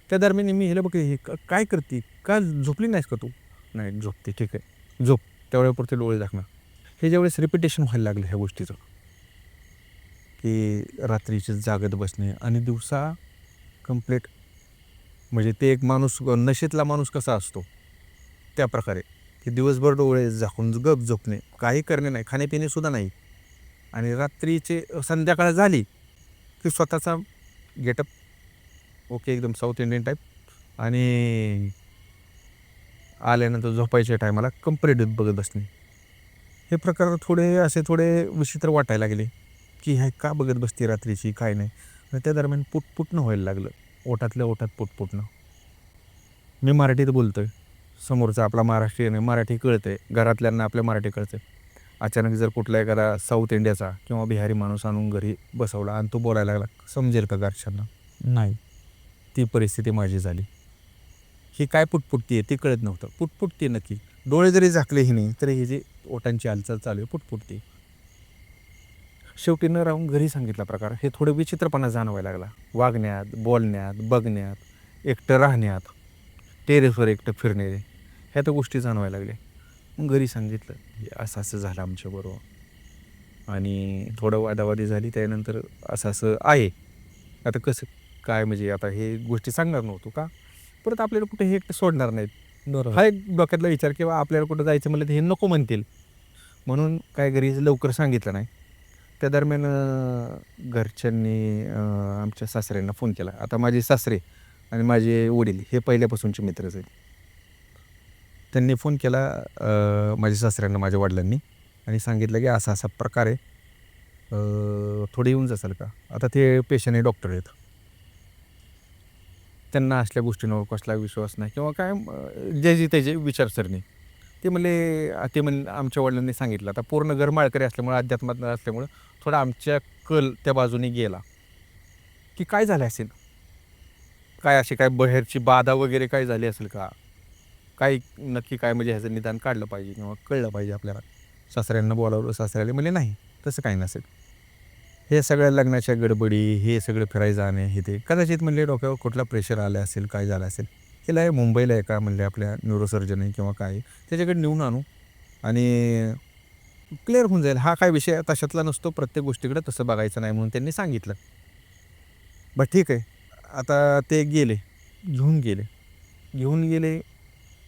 त्या दरम्यान मी हिला बघते, ही काय करते? का झोपली नाहीस का तू? नाही झोपते. ठीक आहे, झोप. त्यावेळेपुरते डोळे झाकणार. हे ज्यावेळेस रिपिटेशन व्हायला लागलं ह्या गोष्टीचं, की रात्रीचे जागत बसणे आणि दिवसा कंप्लीट, म्हणजे ते एक माणूस नशेतला माणूस कसा असतो त्या प्रकारे, की दिवसभर डोळे झाकून गप झोपणे, काही करणे नाही, खाणेपिणेसुद्धा नाही. आणि रात्रीचे संध्याकाळ झाली की स्वतःचा गेटअप ओके एकदम साऊथ इंडियन टाईप आणि आल्यानंतर झोपायच्या टायमाला कंप्लीट बघत बसणे. हे प्रकार थोडे विचित्र वाटायला लागले, की ह्या का बघत बसते रात्रीची, काय नाही. आणि त्या दरम्यान पुटपुटणं व्हायला लागलं. ओठातल्या ओठात पुटपुटणं. मी मराठीत बोलतोय. समोरचा आपला महाराष्ट्रीयन आहे, मराठी कळतंय. घरातल्यांना आपल्या मराठी कळतंय. अचानक जर कुठला एखादा साऊथ इंडियाचा किंवा बिहारी माणूस आणून घरी बसवला आणि तो बोलायला लागला, समजेल का घरच्यांना? नाही. ती परिस्थिती माझी झाली. ही काय पुटपुटती आहे ती कळत नव्हतं. पुटपुटती नक्की. डोळे जरी झाकले हिने तरी ही जी ओठांची हालचाल चालू आहे पुटपुटती. शेवटी न राहून घरी सांगितला प्रकार. हे थोडं विचित्रपणा जाणवायला लागला. वागण्यात, बोलण्यात, बघण्यात, एकटं राहण्यात, टेरेसवर एकटं फिरणे, ह्या तर गोष्टी जाणवायला लागल्या. मग घरी सांगितलं, हे असं झालं आमच्याबरोबर. आणि थोडं वादावादी झाली. त्यानंतर असं आहे. आता कसं काय, म्हणजे आता हे गोष्टी सांगणार नव्हतो का? परत आपल्याला कुठे हे एकटं सोडणार नाहीत. बरोबर. हा एक डोक्यातला विचार, किंवा आपल्याला कुठं जायचं म्हणलं तर हे नको म्हणतील, म्हणून काय घरी लवकर सांगितलं नाही. त्या दरम्यान घरच्यांनी आमच्या सासऱ्यांना फोन केला. आता माझे सासरे आणि माझे वडील हे पहिल्यापासूनचे मित्रच आहेत. त्यांनी फोन केला माझ्या सासऱ्यांना, माझ्या वडिलांनी, आणि सांगितलं की असा असा प्रकार आहे, थोडे येऊन जासाल का. आता ते पेशंट हे डॉक्टर आहेत, त्यांना असल्या गोष्टींवर कसला विश्वास नाही किंवा काय, जे त्याचे विचारसरणी. ते म्हणले आमच्या वडिलांनी सांगितलं, आता पूर्ण घर माळकरी असल्यामुळे, अध्यात्मात असल्यामुळं थोडा आमच्या कल त्या बाजूने गेला की काय झालं असेल, काय अशी काय बाहेरची बाधा वगैरे काय झाली असेल का, काय नक्की काय, म्हणजे ह्याचं निदान काढलं पाहिजे किंवा कळलं पाहिजे आपल्याला. सासऱ्यांना बोलावलं, सासऱ्याला म्हणले नाही, तसं काही नसेल, हे सगळ्या लग्नाच्या गडबडी, हे सगळं फिरायचं जाणे, हे ते कदाचित म्हणले डोक्यावर कुठला प्रेशर आला असेल, काय झालं असेल. केलं आहे मुंबईला आहे का म्हणले, आपल्या न्यूरोसर्जन आहे किंवा काय, त्याच्याकडे नेऊन आणू आणि क्लिअर होऊन जाईल. हा काय विषय तशातला नसतो, प्रत्येक गोष्टीकडे तसं बघायचं नाही म्हणून त्यांनी सांगितलं. बरं ठीक आहे. आता ते घेऊन गेले,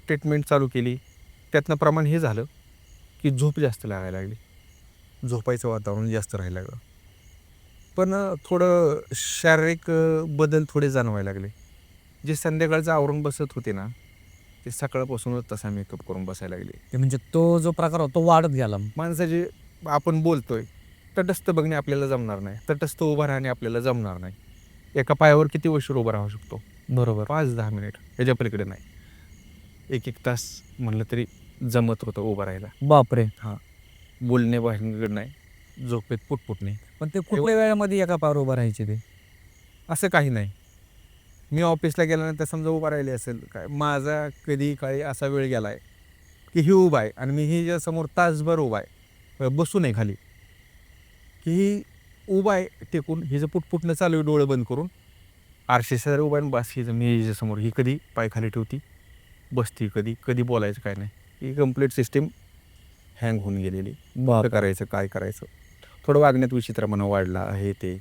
ट्रीटमेंट चालू केली. त्यातनं प्रमाण हे झालं की झोप जास्त लागायला लागली, झोपायचं वातावरण जास्त राहायला लागलं. पण थोडं शारीरिक बदल थोडे जाणवायला लागले. जे संध्याकाळचं आवरून बसत होते ना, ते सकाळपासूनच तसा मेकअप करून बसायला लागले. ते म्हणजे तो जो प्रकार होता तो वाढत गेला. माणसाचे, आपण बोलतोय, तटस्थ बघणे आपल्याला जमणार नाही, तटस्थ उभं राहणे आपल्याला जमणार नाही. एका पायावर किती उशीर उभं राहू शकतो? बरोबर. 5-10 मिनिट, ह्याच्या पलीकडे नाही. 1-1 तास म्हणलं तरी जमत होतं उभं राहायला. बापरे. हां, बोलणे बाहेर नाही, झोपेत पुटपुट नाही. पण ते कुठल्या वेळामध्ये एका पायावर उभं राहायचे ते? असं काही नाही. मी ऑफिसला गेल्यानंतर समजा उभा राहिले असेल काय, माझा कधी काळी असा वेळ गेला आहे की ही उभा आहे आणि मी हिच्यासमोर तासभर उभा आहे, बसू नये खाली, की ही उभा आहे टेकून, हिचं पुटपुटणं चालू आहे डोळे बंद करून, आरशे शेजारी उभा आहे, बस हिचं मी हिच्यासमोर, ही कधी पाय खाली ठेवती, बसती कधी, कधी बोलायचं काय नाही. ही कंप्लीट सिस्टीम हँग होऊन गेलेली. कसं करायचं, काय करायचं, थोडं वागण्यात विचित्रपणा वाढला, हे ते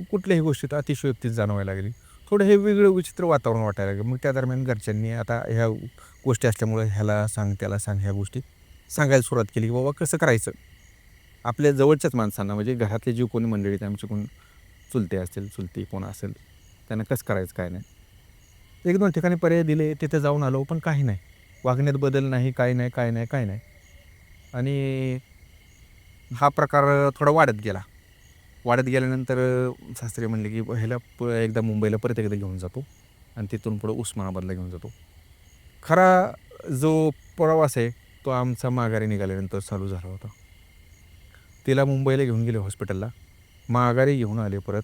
कुठल्याही गोष्टीत अतिशयोक्तीच जाणवायला लागली. थोडं हे वेगळं विचित्र वातावरण वाटायला लागलं. मग त्या दरम्यान घरच्यांनी आता ह्या गोष्टी असल्यामुळे ह्याला सांग, त्याला सांग, ह्या गोष्टी सांगायला सुरुवात केली की बाबा कसं करायचं. आपल्या जवळच्याच माणसांना, म्हणजे घरातले जी कोणी मंडळी आहेत, आमचे कोण चुलते असतील, चुलती कोण असेल, त्यांना कसं करायचं काय नाही. 1-2 ठिकाणी पर्याय दिले, तिथे जाऊन आलो, पण काही नाही, वागण्यात बदल नाही, काय नाही, काय नाही, काय नाही. आणि हा प्रकार थोडा वाढत गेल्यानंतर सासरे म्हणले की ह्याला एकदा मुंबईला परत एकदा घेऊन जातो आणि तिथून पुढं उस्मानाबादला घेऊन जातो. खरा जो प्रवास आहे तो आमचा माघारी निघाल्यानंतर चालू झाला होता. तिला मुंबईला घेऊन गेले हॉस्पिटलला, माघारी घेऊन आले परत,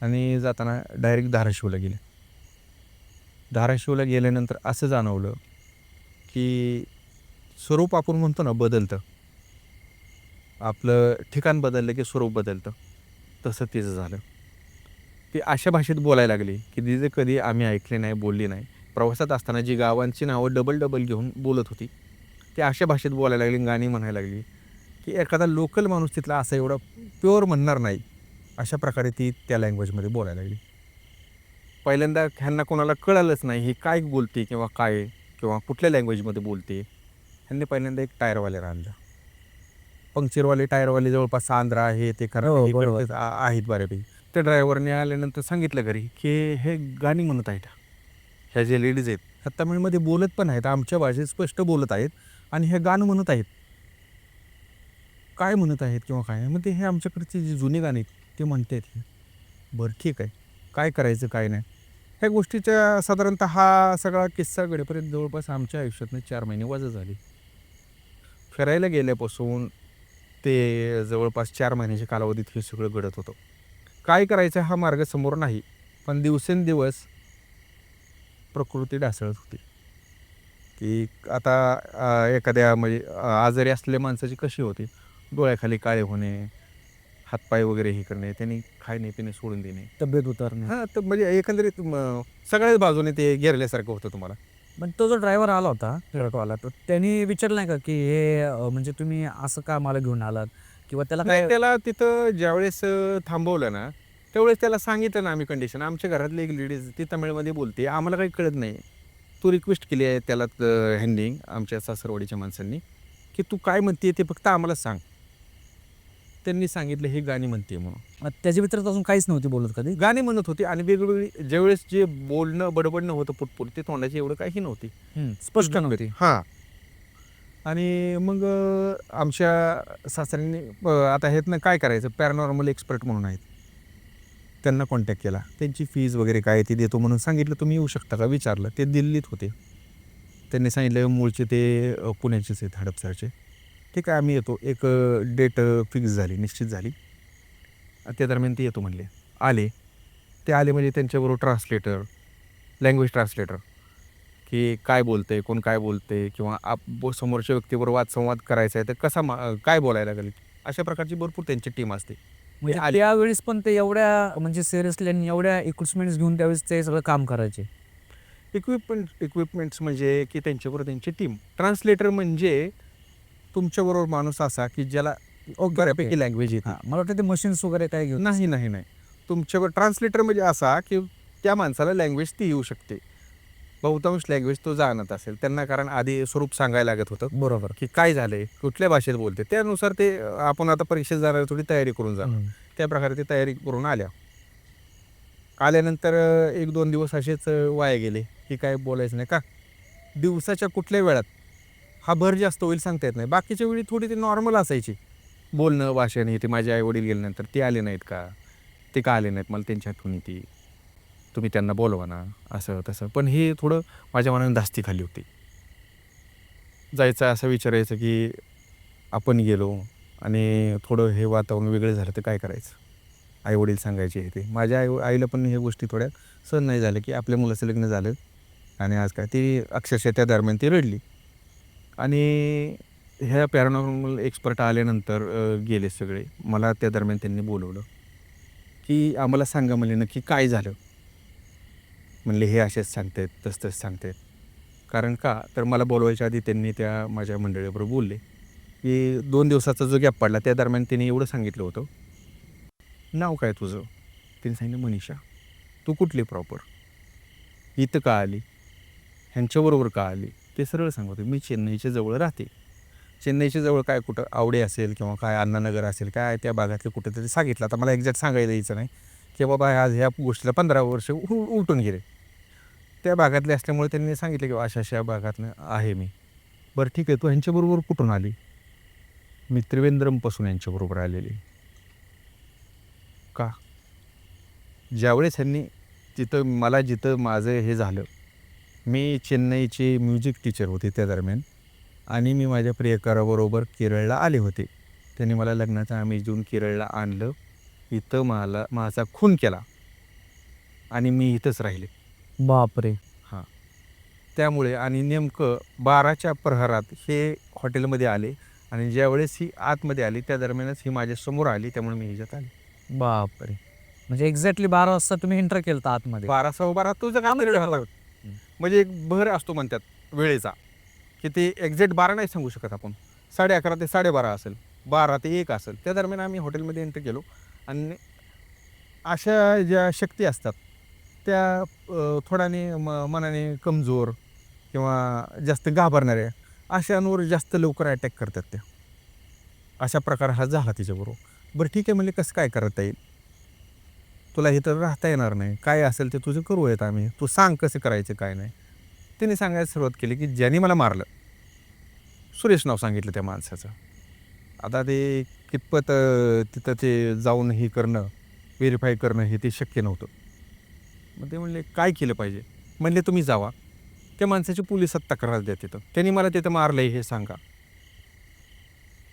आणि जाताना डायरेक्ट धाराशिवला गेले. धाराशिवला गेल्यानंतर असं जाणवलं की स्वरूप आपण म्हणतो ना बदलतं, आपलं ठिकाण बदललं की स्वरूप बदलतं, तसं तिचं झालं. ती अशा भाषेत बोलायला लागली की तिचे कधी आम्ही ऐकले नाही, बोलली नाही. प्रवासात असताना जी गावांची नावं डबल घेऊन बोलत होती, ती अशा भाषेत बोलायला लागली, गाणी म्हणायला लागली की एखादा लोकल माणूस तिथला असं एवढा प्युअर म्हणणार नाही, अशा प्रकारे ती त्या लँग्वेजमध्ये बोलायला लागली. पहिल्यांदा ह्यांना कोणाला कळालंच नाही ही काय बोलते किंवा कुठल्या लँग्वेजमध्ये बोलते. ह्यांनी पहिल्यांदा एक टायरवाल्याला आणलं, पंक्चरवाले टायरवाले जवळपास आंध्रा, हे ते हो, बरोबर. इकडचेच आहेत बऱ्यापैकी. त्या ड्रायव्हरने आल्यानंतर सांगितलं घरी की हे गाणी म्हणत आहेत, ह्या जे लेडीज आहेत ह्या तमिळमध्ये बोलत पण आहेत, आमच्या भाषेत स्पष्ट बोलत आहेत, आणि हे गाणं म्हणत आहेत. काय म्हणत आहेत किंवा काय नाही, मग ते हे आमच्याकडची जी जुनी गाणी आहेत ते म्हणतात. बरं ठीक आहे, काय करायचं काय नाही. ह्या गोष्टीच्या साधारणतः हा सगळा किस्सा घडेपर्यंत जवळपास आमच्या आयुष्यातनं 4 महिने वजा झाली. फिरायला गेल्यापासून ते जवळपास 4 महिन्याच्या कालावधीत हे सगळं घडत होतं. काय करायचं हा मार्ग समोर नाही, पण दिवसेंदिवस प्रकृती ढासळत होती की आता एखाद्या म्हणजे आजारी असलेल्या माणसाची कशी होती, डोळ्याखाली काळे होणे, हातपाय वगैरे हे करणे, त्यांनी खाणे पिणे सोडून देणे, तब्येत उतरणे. हां, तर म्हणजे एकंदरीत सगळ्याच बाजूने ते घेरल्यासारखं होतं तुम्हाला. पण तो जो ड्रायव्हर आला होता ट्रकवाला, तर त्यांनी विचारलं नाही का की हे म्हणजे तुम्ही असं का मला घेऊन आलात, किंवा त्याला नाही, काय? त्याला तिथं ज्यावेळेस थांबवलं ना, त्यावेळेस त्याला सांगितलं ना आम्ही कंडिशन. आमच्या घरातली एक लेडीज ती तमिळमध्ये बोलते, आम्हाला काही कळत नाही. तू रिक्वेस्ट केली आहे त्याला, ह्यांनी आमच्या सासरवाडीच्या माणसांनी, की तू काय म्हणते ते फक्त आम्हाला सांग. त्यांनी सांगितलं ही गाणी म्हणते म्हणून. त्याच्या व्यतिरिक्त अजून काहीच नव्हती बोलत कधी? गाणी म्हणत होती आणि वेगवेगळी ज्यावेळेस जे बोलणं बडबडणं होतं पुटपुट ते तोंडाची एवढं काही नव्हती. स्पष्ट नव्हती. हां. आणि मग आमच्या सासऱ्यांनी आता ह्यातनं काय करायचं, पॅरानॉर्मल एक्सपर्ट म्हणून आहेत, त्यांना कॉन्टॅक्ट केला. त्यांची फीज वगैरे काय ती देतो म्हणून सांगितलं, तुम्ही येऊ शकता का विचारलं. ते दिल्लीत होते. त्यांनी सांगितलं मूळचे ते पुण्याचेच आहेत, हडपसरचे. ठीक आहे आम्ही येतो. एक डेट फिक्स झाली, निश्चित झाली. त्या दरम्यान ते येतो म्हणले. आले. ते आले म्हणजे त्यांच्याबरोबर ट्रान्सलेटर, लँग्वेज ट्रान्सलेटर, की काय बोलते, कोण काय बोलते, किंवा समोरच्या व्यक्तीबरोबर वादसंवाद करायचा आहे तर कसा काय बोलायला लागेल, अशा प्रकारची भरपूर त्यांची टीम असते. म्हणजे त्यावेळेस पण ते एवढ्या म्हणजे सिरियसली आणि एवढ्या इक्विपमेंट्स घेऊन त्यावेळेस ते सगळं काम करायचे. इक्विपमेंट्स म्हणजे की त्यांच्याबरोबर त्यांची टीम. ट्रान्सलेटर म्हणजे तुमच्याबरोबर माणूस असा की ज्याला बऱ्यापैकी लँग्वेज येते. मला वाटतं ते मशीन्स वगैरे काय घेऊन. नाही. तुमच्यावर ट्रान्सलेटर म्हणजे असा की त्या माणसाला लँग्वेज ती येऊ शकते, बहुतांश लँग्वेज तो जाणत असेल त्यांना, कारण आधी स्वरूप सांगायला लागत होतं बरोबर. की काय झालंय, कुठल्या भाषेत बोलते, त्यानुसार ते आपण आता परीक्षेत जाणार थोडी तयारी करून जाणार. त्या प्रकारे ते तयारी करून आल्यानंतर 1-2 दिवस असेच वाया गेले की काय बोलायचं नाही. का दिवसाच्या कुठल्या वेळात हा भर जास्त होईल सांगता येत नाही. बाकीच्या वेळी थोडी ती नॉर्मल असायची बोलणं, भाषण. हे ते माझे आई वडील गेल्यानंतर ते आले नाहीत का, ते का आले नाहीत, मला त्यांची आठवण येते, तुम्ही त्यांना बोलवा ना, असं तसं. पण हे थोडं माझ्या मनाने धास्ती खाली होती. जायचं असं विचारायचं की आपण गेलो आणि थोडं हे वातावरण वेगळं झालं तर काय करायचं, आईवडील सांगायचे हे ते. माझ्या आईला पण ह्या गोष्टी थोड्या सहन नाही झाल्या की आपल्या मुलाचं लग्न झालं आणि आज काय. ती अक्षरशः त्या दरम्यान ती रडली. आणि ह्या पॅरानॉर्मल एक्सपर्ट आल्यानंतर गेले सगळे. मला त्या दरम्यान त्यांनी बोलवलं की आम्हाला सांगा म्हणले नक्की काय झालं. म्हणले हे असेच सांगतायत, तसं सांगतायत. कारण का तर मला बोलवायच्या आधी त्यांनी त्या माझ्या मंडळीबरोबर बोलले की 2 दिवसाचा जो गॅप पडला त्या दरम्यान त्यांनी एवढं सांगितलं होतं, नाव काय तुझं. त्यांनी सांगितलं मनीषा. तू कुठली प्रॉपर, इथं का आली, ह्यांच्याबरोबर का आली. ते सरळ सांगतो, मी चेन्नईच्या जवळ राहते. चेन्नईच्या जवळ काय कुठं आवडे असेल किंवा काय अण्णानगर असेल काय त्या भागातले कुठेतरी सांगितलं. आता मला एक्झॅक्ट सांगायला यायचं नाही की बाबा आज ह्या गोष्टीला 15 वर्ष उलटून गेले. त्या भागातले असल्यामुळे त्यांनी सांगितलं की अशा भागातनं आहे मी. बरं ठीक आहे, तू ह्यांच्याबरोबर कुठून आली. मी त्रिवेंद्रमपासून यांच्याबरोबर आलेली. का. ज्यावेळेस ह्यांनी जिथं माझं हे झालं, मी चेन्नईचे म्युझिक टीचर होते त्या दरम्यान आणि मी माझ्या प्रियकराबरोबर केरळला आले होते. त्यांनी मला लग्नाचा आम्ही देऊन केरळला आणलं. इथं माझा खून केला आणि मी इथंच राहिले. बापरे. हां. त्यामुळे आणि नेमकं 12च्या प्रहरात हे हॉटेलमध्ये आले आणि ज्यावेळेस ही आतमध्ये आली त्या दरम्यानच ही माझ्यासमोर आली, त्यामुळे मी ह्याच्यात आले. बापरे. म्हणजे एक्झॅक्टली 12 वाजता तुम्ही एंटर केलं आतमध्ये. 12 तुझं काम म्हणजे एक भर असतो म्हणतात वेळेचा, की ते एक्झॅक्ट 12 नाही सांगू शकत आपण. 11:30 ते 12:30 असेल, 12 ते 1 असेल, त्या दरम्यान आम्ही हॉटेलमध्ये एंटर केलो. आणि अशा ज्या शक्ती असतात त्या थोड्याने मनाने कमजोर किंवा जास्त घाबरणाऱ्या अशांवर जास्त लवकर अटॅक करतात त्या. अशा प्रकार हा झाला तिच्याबरोबर. बरं ठीक आहे म्हणले, कसं काय करता येईल, तुला इथं राहता येणार नाही, काय असेल ते तुझं करू येत आम्ही, तू सांग कसं करायचं काय नाही. त्याने सांगायला सुरुवात केली की ज्याने मला मारलं, सुरेश नाव सांगितलं त्या माणसाचं. आता ते कितपत तिथं ते जाऊन हे करणं, व्हेरीफाय करणं हे ते शक्य नव्हतं. मग ते म्हणले काय केलं पाहिजे. म्हणले तुम्ही जावा, त्या माणसाची पोलिसात तक्रार द्या तिथं, त्यांनी मला तिथं मारलं आहे हे सांगा,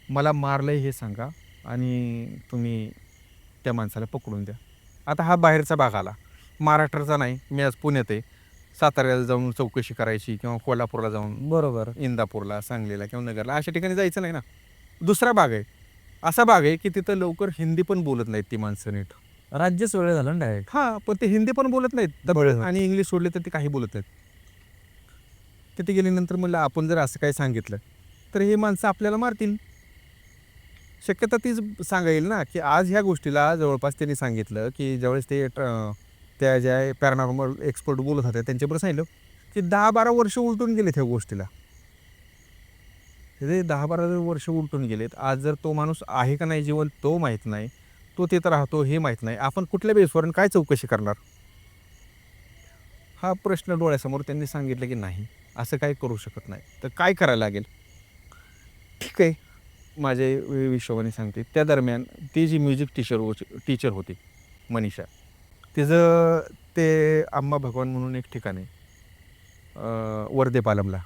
मला मारलं आहे हे सांगा आणि तुम्ही त्या माणसाला पकडून द्या. आता हा बाहेरचा भाग आला, महाराष्ट्राचा नाही. मी आज पुण्यात आहे. साताऱ्याला जाऊन चौकशी करायची किंवा कोल्हापूरला जाऊन, बरोबर, इंदापूरला, सांगलीला किंवा नगरला अशा ठिकाणी जायचं नाही ना. दुसरा भाग आहे, असा भाग आहे की तिथं लवकर हिंदी पण बोलत नाहीत ती माणसं नीट. राज्यच वेगळं झालं ना डायरेक्ट. हां, पण ते हिंदी पण बोलत नाहीत आणि इंग्लिश सोडले तर ते काही बोलत नाहीत. तिथे गेल्यानंतर म्हणलं आपण जर असं काही सांगितलं तर हे माणसं आपल्याला मारतील. शक्यता तीच सांगायला ना की आज ह्या गोष्टीला जवळपास त्यांनी सांगितलं की ज्यावेळेस ते त्या ज्या पॅरानॉर्मल एक्सपर्ट बोलत होते त्यांच्याबरोबर सांगितलं की 10-12 वर्ष उलटून गेले त्या गोष्टीला. ते 10-12 वर्ष उलटून गेलेत. आज जर तो माणूस आहे का नाही जिवंत तो माहीत नाही. तो तिथं राहतो हे माहीत नाही. आपण कुठल्या बेसवर आणि काय चौकशी करणार? हा प्रश्न डोळ्यासमोर त्यांनी सांगितलं की नाही, असं काही करू शकत नाही. तर काय करायला लागेल? ठीक आहे. माझ्या हिशोबाने सांगते. त्या दरम्यान ती जी म्युझिक टीचर होती मनीषा, तिचं ते आंबा भगवान म्हणून एक ठिकाण आहे वर्धे पालमला.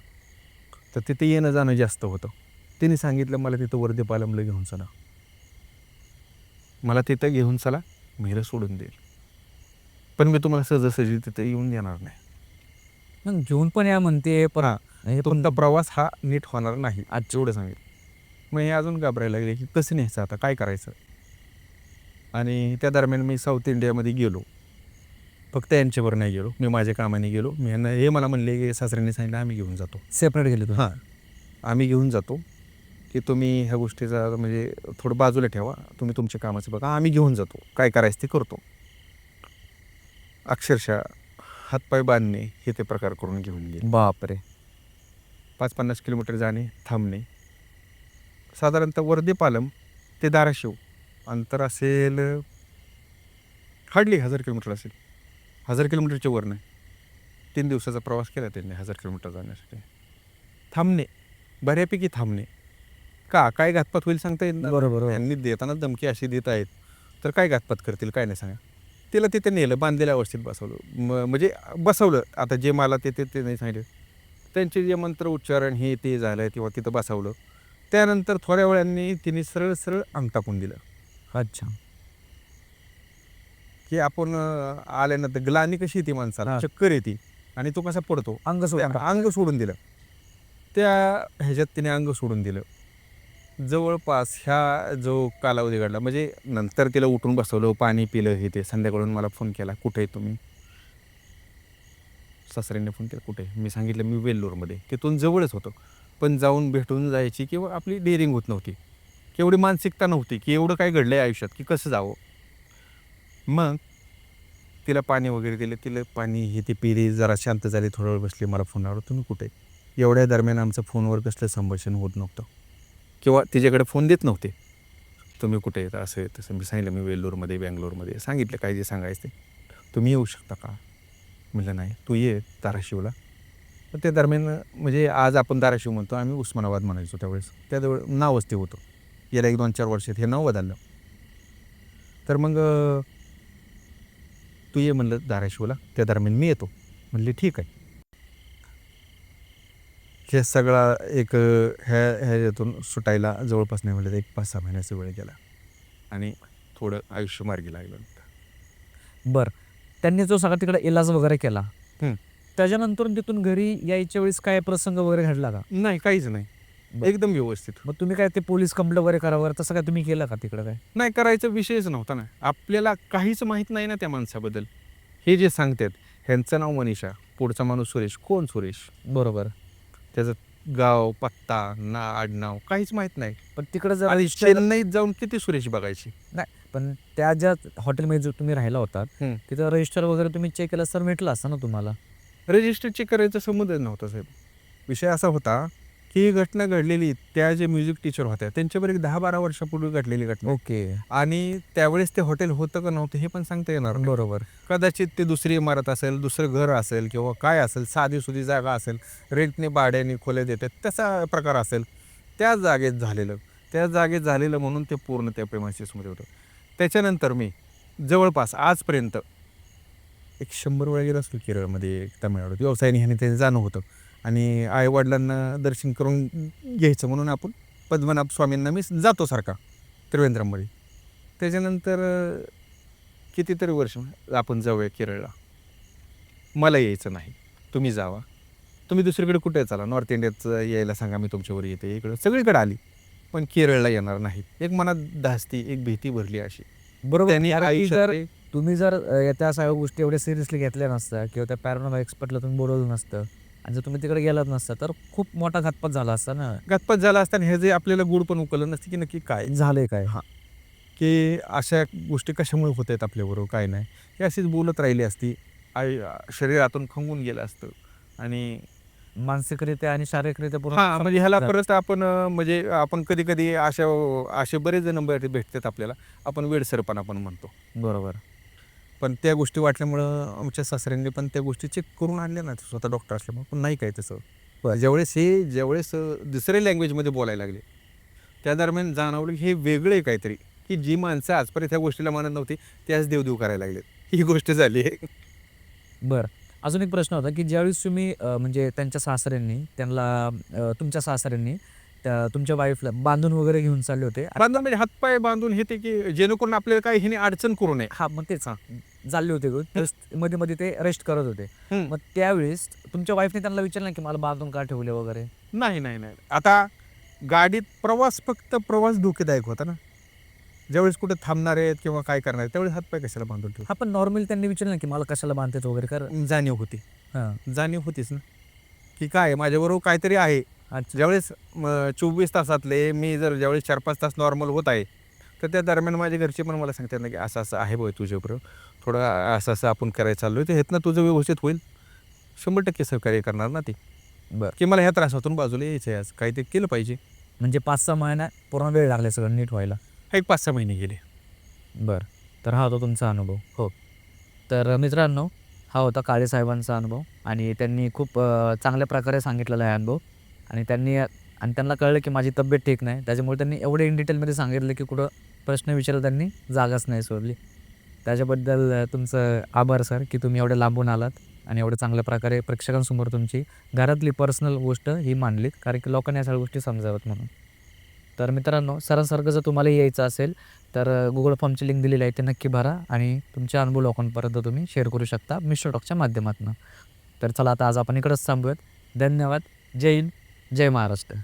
तर तिथे येणं जाणं जास्त होतं. तिने सांगितलं मला तिथं वर्धे पालमला घेऊन चला. मला तिथं घेऊन चला, मी हिला सोडून देईल. पण मी तुम्हाला सहजासहजी तिथं येऊन देणार नाही. मग घेऊन पण या म्हणते पण हां, हे पण तुमचा प्रवास हा नीट होणार नाही. अच्छा. एवढं सांगितलं. मग हे अजून घाबरायला लागले की कसं न्यायचं आता, काय करायचं? आणि त्या दरम्यान मी साऊथ इंडियामध्ये गेलो. फक्त यांच्यावर नाही गेलो. मी माझ्या कामाने गेलो. मी यांना हे मला म्हणले की सासऱ्यांनी सांगितलं आम्ही घेऊन जातो. सेपरेट गेले तुम्ही? हां, आम्ही घेऊन जातो की तुम्ही ह्या गोष्टीचा म्हणजे थोडं बाजूला ठेवा. तुम्ही तुमच्या कामाचं बघा. आम्ही घेऊन जातो. काय करायचं ते करतो. अक्षरशः हातपाय बांधणे हे ते प्रकार करून घेऊन गेले. बापरे! 5-50 किलोमीटर जाणे, थांबणे. साधारणतः वर्धे पालम ते धाराशिव अंतर असेल हार्डली 1000 किलोमीटर असेल. 1000 किलोमीटरच्या वर नाही. 3 दिवसाचा प्रवास केला त्यांनी 1000 किलोमीटर जाण्यासाठी. थांबणे, बऱ्यापैकी थांबणे. का काय घातपात होईल सांगता येत नाही. बरोबर. त्यांनी देताना धमकी अशी देत आहेत, तर काय घातपात करतील काय नाही सांगा. तिला तिथे नेलं, बांधलेल्या अवस्थेत बसवलं. म्हणजे बसवलं. आता जे मला ते नाही सांगितलं. त्यांचे जे मंत्र उच्चारण हे ते झालं तेव्हा तिथं बसवलं. त्यानंतर थोड्या वेळांनी तिने सरळ सरळ अंग टाकून दिलं. अच्छा. की आपण आल्यानंतर ग्लानी कशी येते माणसाला, हां. चक्कर येते आणि तो कसा पडतो, अंग सोडून अंग सोडून दिलं. त्या ह्याच्यात तिने अंग सोडून दिलं. जवळपास ह्या जो कालावधी घडला म्हणजे नंतर तिला उठून बसवलं, पाणी पिलं हे ते. संध्याकाळून मला फोन केला, कुठे आहे तुम्ही? सासऱ्यांनी फोन केला, कुठे आहे? मी सांगितलं मी वेल्लोरमध्ये. तिथून जवळच होतं. पण जाऊन भेटून जायची किंवा आपली डेअरिंग होत नव्हती. की एवढी मानसिकता नव्हती की एवढं काय घडलं आहे आयुष्यात की कसं जावं. मग तिला पाणी वगैरे दिलं. तिला पाणी हे ते पिली, जरा शांत झाली, थोडा वेळ बसली. मला फोन आला, तुम्ही कुठे? एवढ्या दरम्यान आमचं फोनवर कसलं संभाषण होत नव्हतं किंवा तिच्याकडे फोन देत नव्हते. तुम्ही कुठे येता असं तसं. मी सांगितलं मी वेल्लोरमध्ये, बँगलोरमध्ये. सांगितलं काय जे सांगायचं ते. तुम्ही येऊ शकता का? म्हटलं नाही, तू ये धाराशिवला. तर त्या दरम्यान म्हणजे आज आपण धाराशिव म्हणतो, आम्ही उस्मानाबाद म्हणायचो त्यावेळेस. त्याजवळ नावच ते होतं. गेल्या 1-2-4 वर्षात हे नाव बदललं. तर मग तू ये म्हणलं धाराशिवला. त्या दरम्यान मी येतो. म्हणले ठीक आहे. हे सगळा एक ह्याच्यातून सुटायला जवळपास नाही म्हणलं 1-5-6 महिन्याचा वेळ गेला आणि थोडं आयुष्य मार्गी लागलं. बरं. त्यांनी जो सगळा तिकडे इलाज वगैरे केला. हं. त्याच्यानंतर तिथून घरी यायच्या वेळेस काय प्रसंग वगैरे घडला का? नाही, काहीच नाही. बरं. एकदम व्यवस्थित. मग तुम्ही काय ते पोलीस कंप्लेंट वगैरे करावं तसं काय तुम्ही केलं का तिकडं काय? नाही, करायचा विषयच नव्हता ना. आपल्याला काहीच माहीत नाही ना त्या माणसाबद्दल. हे जे सांगतात, ह्यांचं नाव मनीषा, पुढचा माणूस सुरेश. कोण सुरेश? बरोबर. त्याचं गाव, पत्ता, आडनाव काहीच माहीत नाही. पण तिकडे जर आणि चेन्नईत जाऊन किती सुरेश बघायची. नाही, पण त्या ज्या हॉटेलमध्ये जो तुम्ही राहिला होतात, हं. तिथं रजिस्टर वगैरे तुम्ही चेक केलं तर भेटलं असतं ना तुम्हाला? रजिस्टर चेक करायचा संबंधच नव्हता साहेब. विषय असा होता की ही घटना घडलेली त्या जे म्युझिक टीचर होत्या त्यांच्यावर एक 10-12 वर्षापूर्वी घडलेली घटना. ओके. आणि त्यावेळेस ते हॉटेल होतं का नव्हतं हे पण सांगता येणार नाही. बरोबर. कदाचित ते दुसरी इमारत असेल, दुसरं घर असेल किंवा काय असेल, साधीसुधी जागा असेल, रेंटने भाड्याने खोल्या देतात तसा प्रकार असेल. त्या जागेत झालेलं म्हणून ते पूर्ण त्या प्रेमाशीसमध्ये होतं. त्याच्यानंतर मी जवळपास आजपर्यंत एक 100 वेळा गेलो असतो केरळमध्ये, तामिळनाडूत. व्यवसायाने ह्याने ते जाणं होतं आणि आईवडिलांना दर्शन करून घ्यायचं म्हणून आपण पद्मनाभ स्वामींना मी जातो सारखा त्रिवेंद्रममध्ये. त्याच्यानंतर कितीतरी वर्ष आपण जाऊया केरळला. मला यायचं नाही, तुम्ही जावा. तुम्ही दुसरीकडे कुठे चाला, नॉर्थ इंडियाचं यायला सांगा, मी तुमच्यावर येते. इकडं सगळीकडे आली पण केरळला येणार नाही. एक मनात धास्ती, एक भीती भरली अशी. बरोबर. त्यांनी कारण की आयुष्यात जर तुम्ही जर त्या सगळ्या गोष्टी एवढ्या सिरियसली घेतल्या नसत्या किंवा त्या पॅरानॉर्मल एक्सपर्टला तुम्ही बोलवलं नसतं आणि जर तुम्ही तिकडे गेलात नसता तर खूप मोठा घातपात झाला असता ना. घातपात झाला असताना हे जे आपल्याला गुड पण उकललं नसते की नक्की काय झालंय काय? हां. की अशा गोष्टी कशामुळे होत आहेत आपल्याबरोबर काय नाही हे अशीच बोलत राहिली असती. शरीरातून खंगून गेलं असतं आणि मानसिकरित्या आणि शारीरिकरित्या पूर्ण हां, म्हणजे ह्याला झालं. परत आपण म्हणजे आपण कधी-कधी असे बरेच जण भेटतात आपल्याला. आपण वेडसरपणा पण म्हणतो. बरोबर. पण त्या गोष्टी वाटल्यामुळं आमच्या सासऱ्यांनी पण त्या गोष्टी चेक करून आणल्या ना, स्वतः डॉक्टर असल्यामुळे. पण नाही काही तसं. ज्यावेळेस दुसऱ्या लँग्वेजमध्ये बोलायला लागले, त्या दरम्यान जाणवलं की हे वेगळं आहे काहीतरी, की जी माणसं आजपर्यंत ह्या गोष्टीला मानत नव्हती, त्याच देव-देव करायला लागलेत. ही गोष्ट झाली आहे. बरं. अजून एक प्रश्न होता, की ज्यावेळेस तुम्ही म्हणजे त्यांच्या सासऱ्यांनी त्यांना तुमच्या सासऱ्यांनी तुमच्या वाईफला बांधून वगैरे घेऊन चालले होते. बांधून म्हणजे हातपाय बांधून हे ते की जेणेकरून आपल्याला काही ह्याने अडचण करू नये. हां, मग तेच चालले होते घेऊन. तर मध्ये-मध्ये ते रेस्ट करत होते. हं. मग त्यावेळेस तुमच्या वाईफने त्यांना विचारलं, की मला बांधून का ठेवले वगैरे? नाही, नाही, नाही. आता गाडीत फक्त प्रवास धोकेदायक होता ना. ज्यावेळेस कुठे थांबणार आहेत किंवा काय करणार आहेत, त्यावेळेस हातपाय कशाला बांधून ठेवू? हां, पण नॉर्मली त्यांनी विचारलं ना, की मला कशाला बांधतात वगैरे जाणीव होती. हां. जाणीव होतीच ना, की काय आहे माझ्याबरोबर काहीतरी आहे. अच्छा. ज्यावेळेस 24 तासातले मी जर ज्यावेळेस 4-5 तास नॉर्मल होत आहे, तर त्या दरम्यान माझे घरचे पण मला सांगतात ना, की असं-असं आहे बघ तुझ्याबरोबर. थोडं असं-असं आपण करायला चाललोय, तर ह्यातनं तुझं व्यवस्थित होईल. 100% सहकार्य करणार ना ते, बरं. की मला ह्या त्रासातून बाजूला यायचं आहे आज. काहीतरी केलं पाहिजे. म्हणजे 5-6 महिना पूर्ण वेळ लागला सगळं नीट व्हायला. एक 5-6 महिने गेले. बरं. तर हा होता तुमचा अनुभव. हो. तर मित्रांनो, हा होता काळे साहेबांचा अनुभव आणि त्यांनी खूप चांगल्या प्रकारे सांगितलेला आहे अनुभव आणि त्यांना कळलं की माझी तब्येत ठीक नाही. त्याच्यामुळे त्यांनी एवढे इन डिटेलमध्ये सांगितलं की कुठं प्रश्न विचारायला त्यांनी जागाच नाही सोडली. त्याच्याबद्दल तुमचं आभार सर, की तुम्ही एवढ्या लांबून आलात आणि एवढ्या चांगल्या प्रकारे प्रेक्षकांसमोर तुमची घरातली पर्सनल गोष्ट ही मांडलीत. कारण की लोकांना या सगळ्या गोष्टी समजाव्यात म्हणून. तर मित्रांनो, सरांसारखं जर तुम्हालाही यायचं असेल तर Google फॉर्मची लिंक दिलेली आहे, ते नक्की भरा आणि तुमचे अनुभव लोकांपर्यंत तुम्ही शेअर करू शकता मिस्टर टॉकच्या माध्यमातून. तर चला आता आज आपण इकडंच थांबूयात. धन्यवाद. जय हिंद, जय महाराष्ट्र.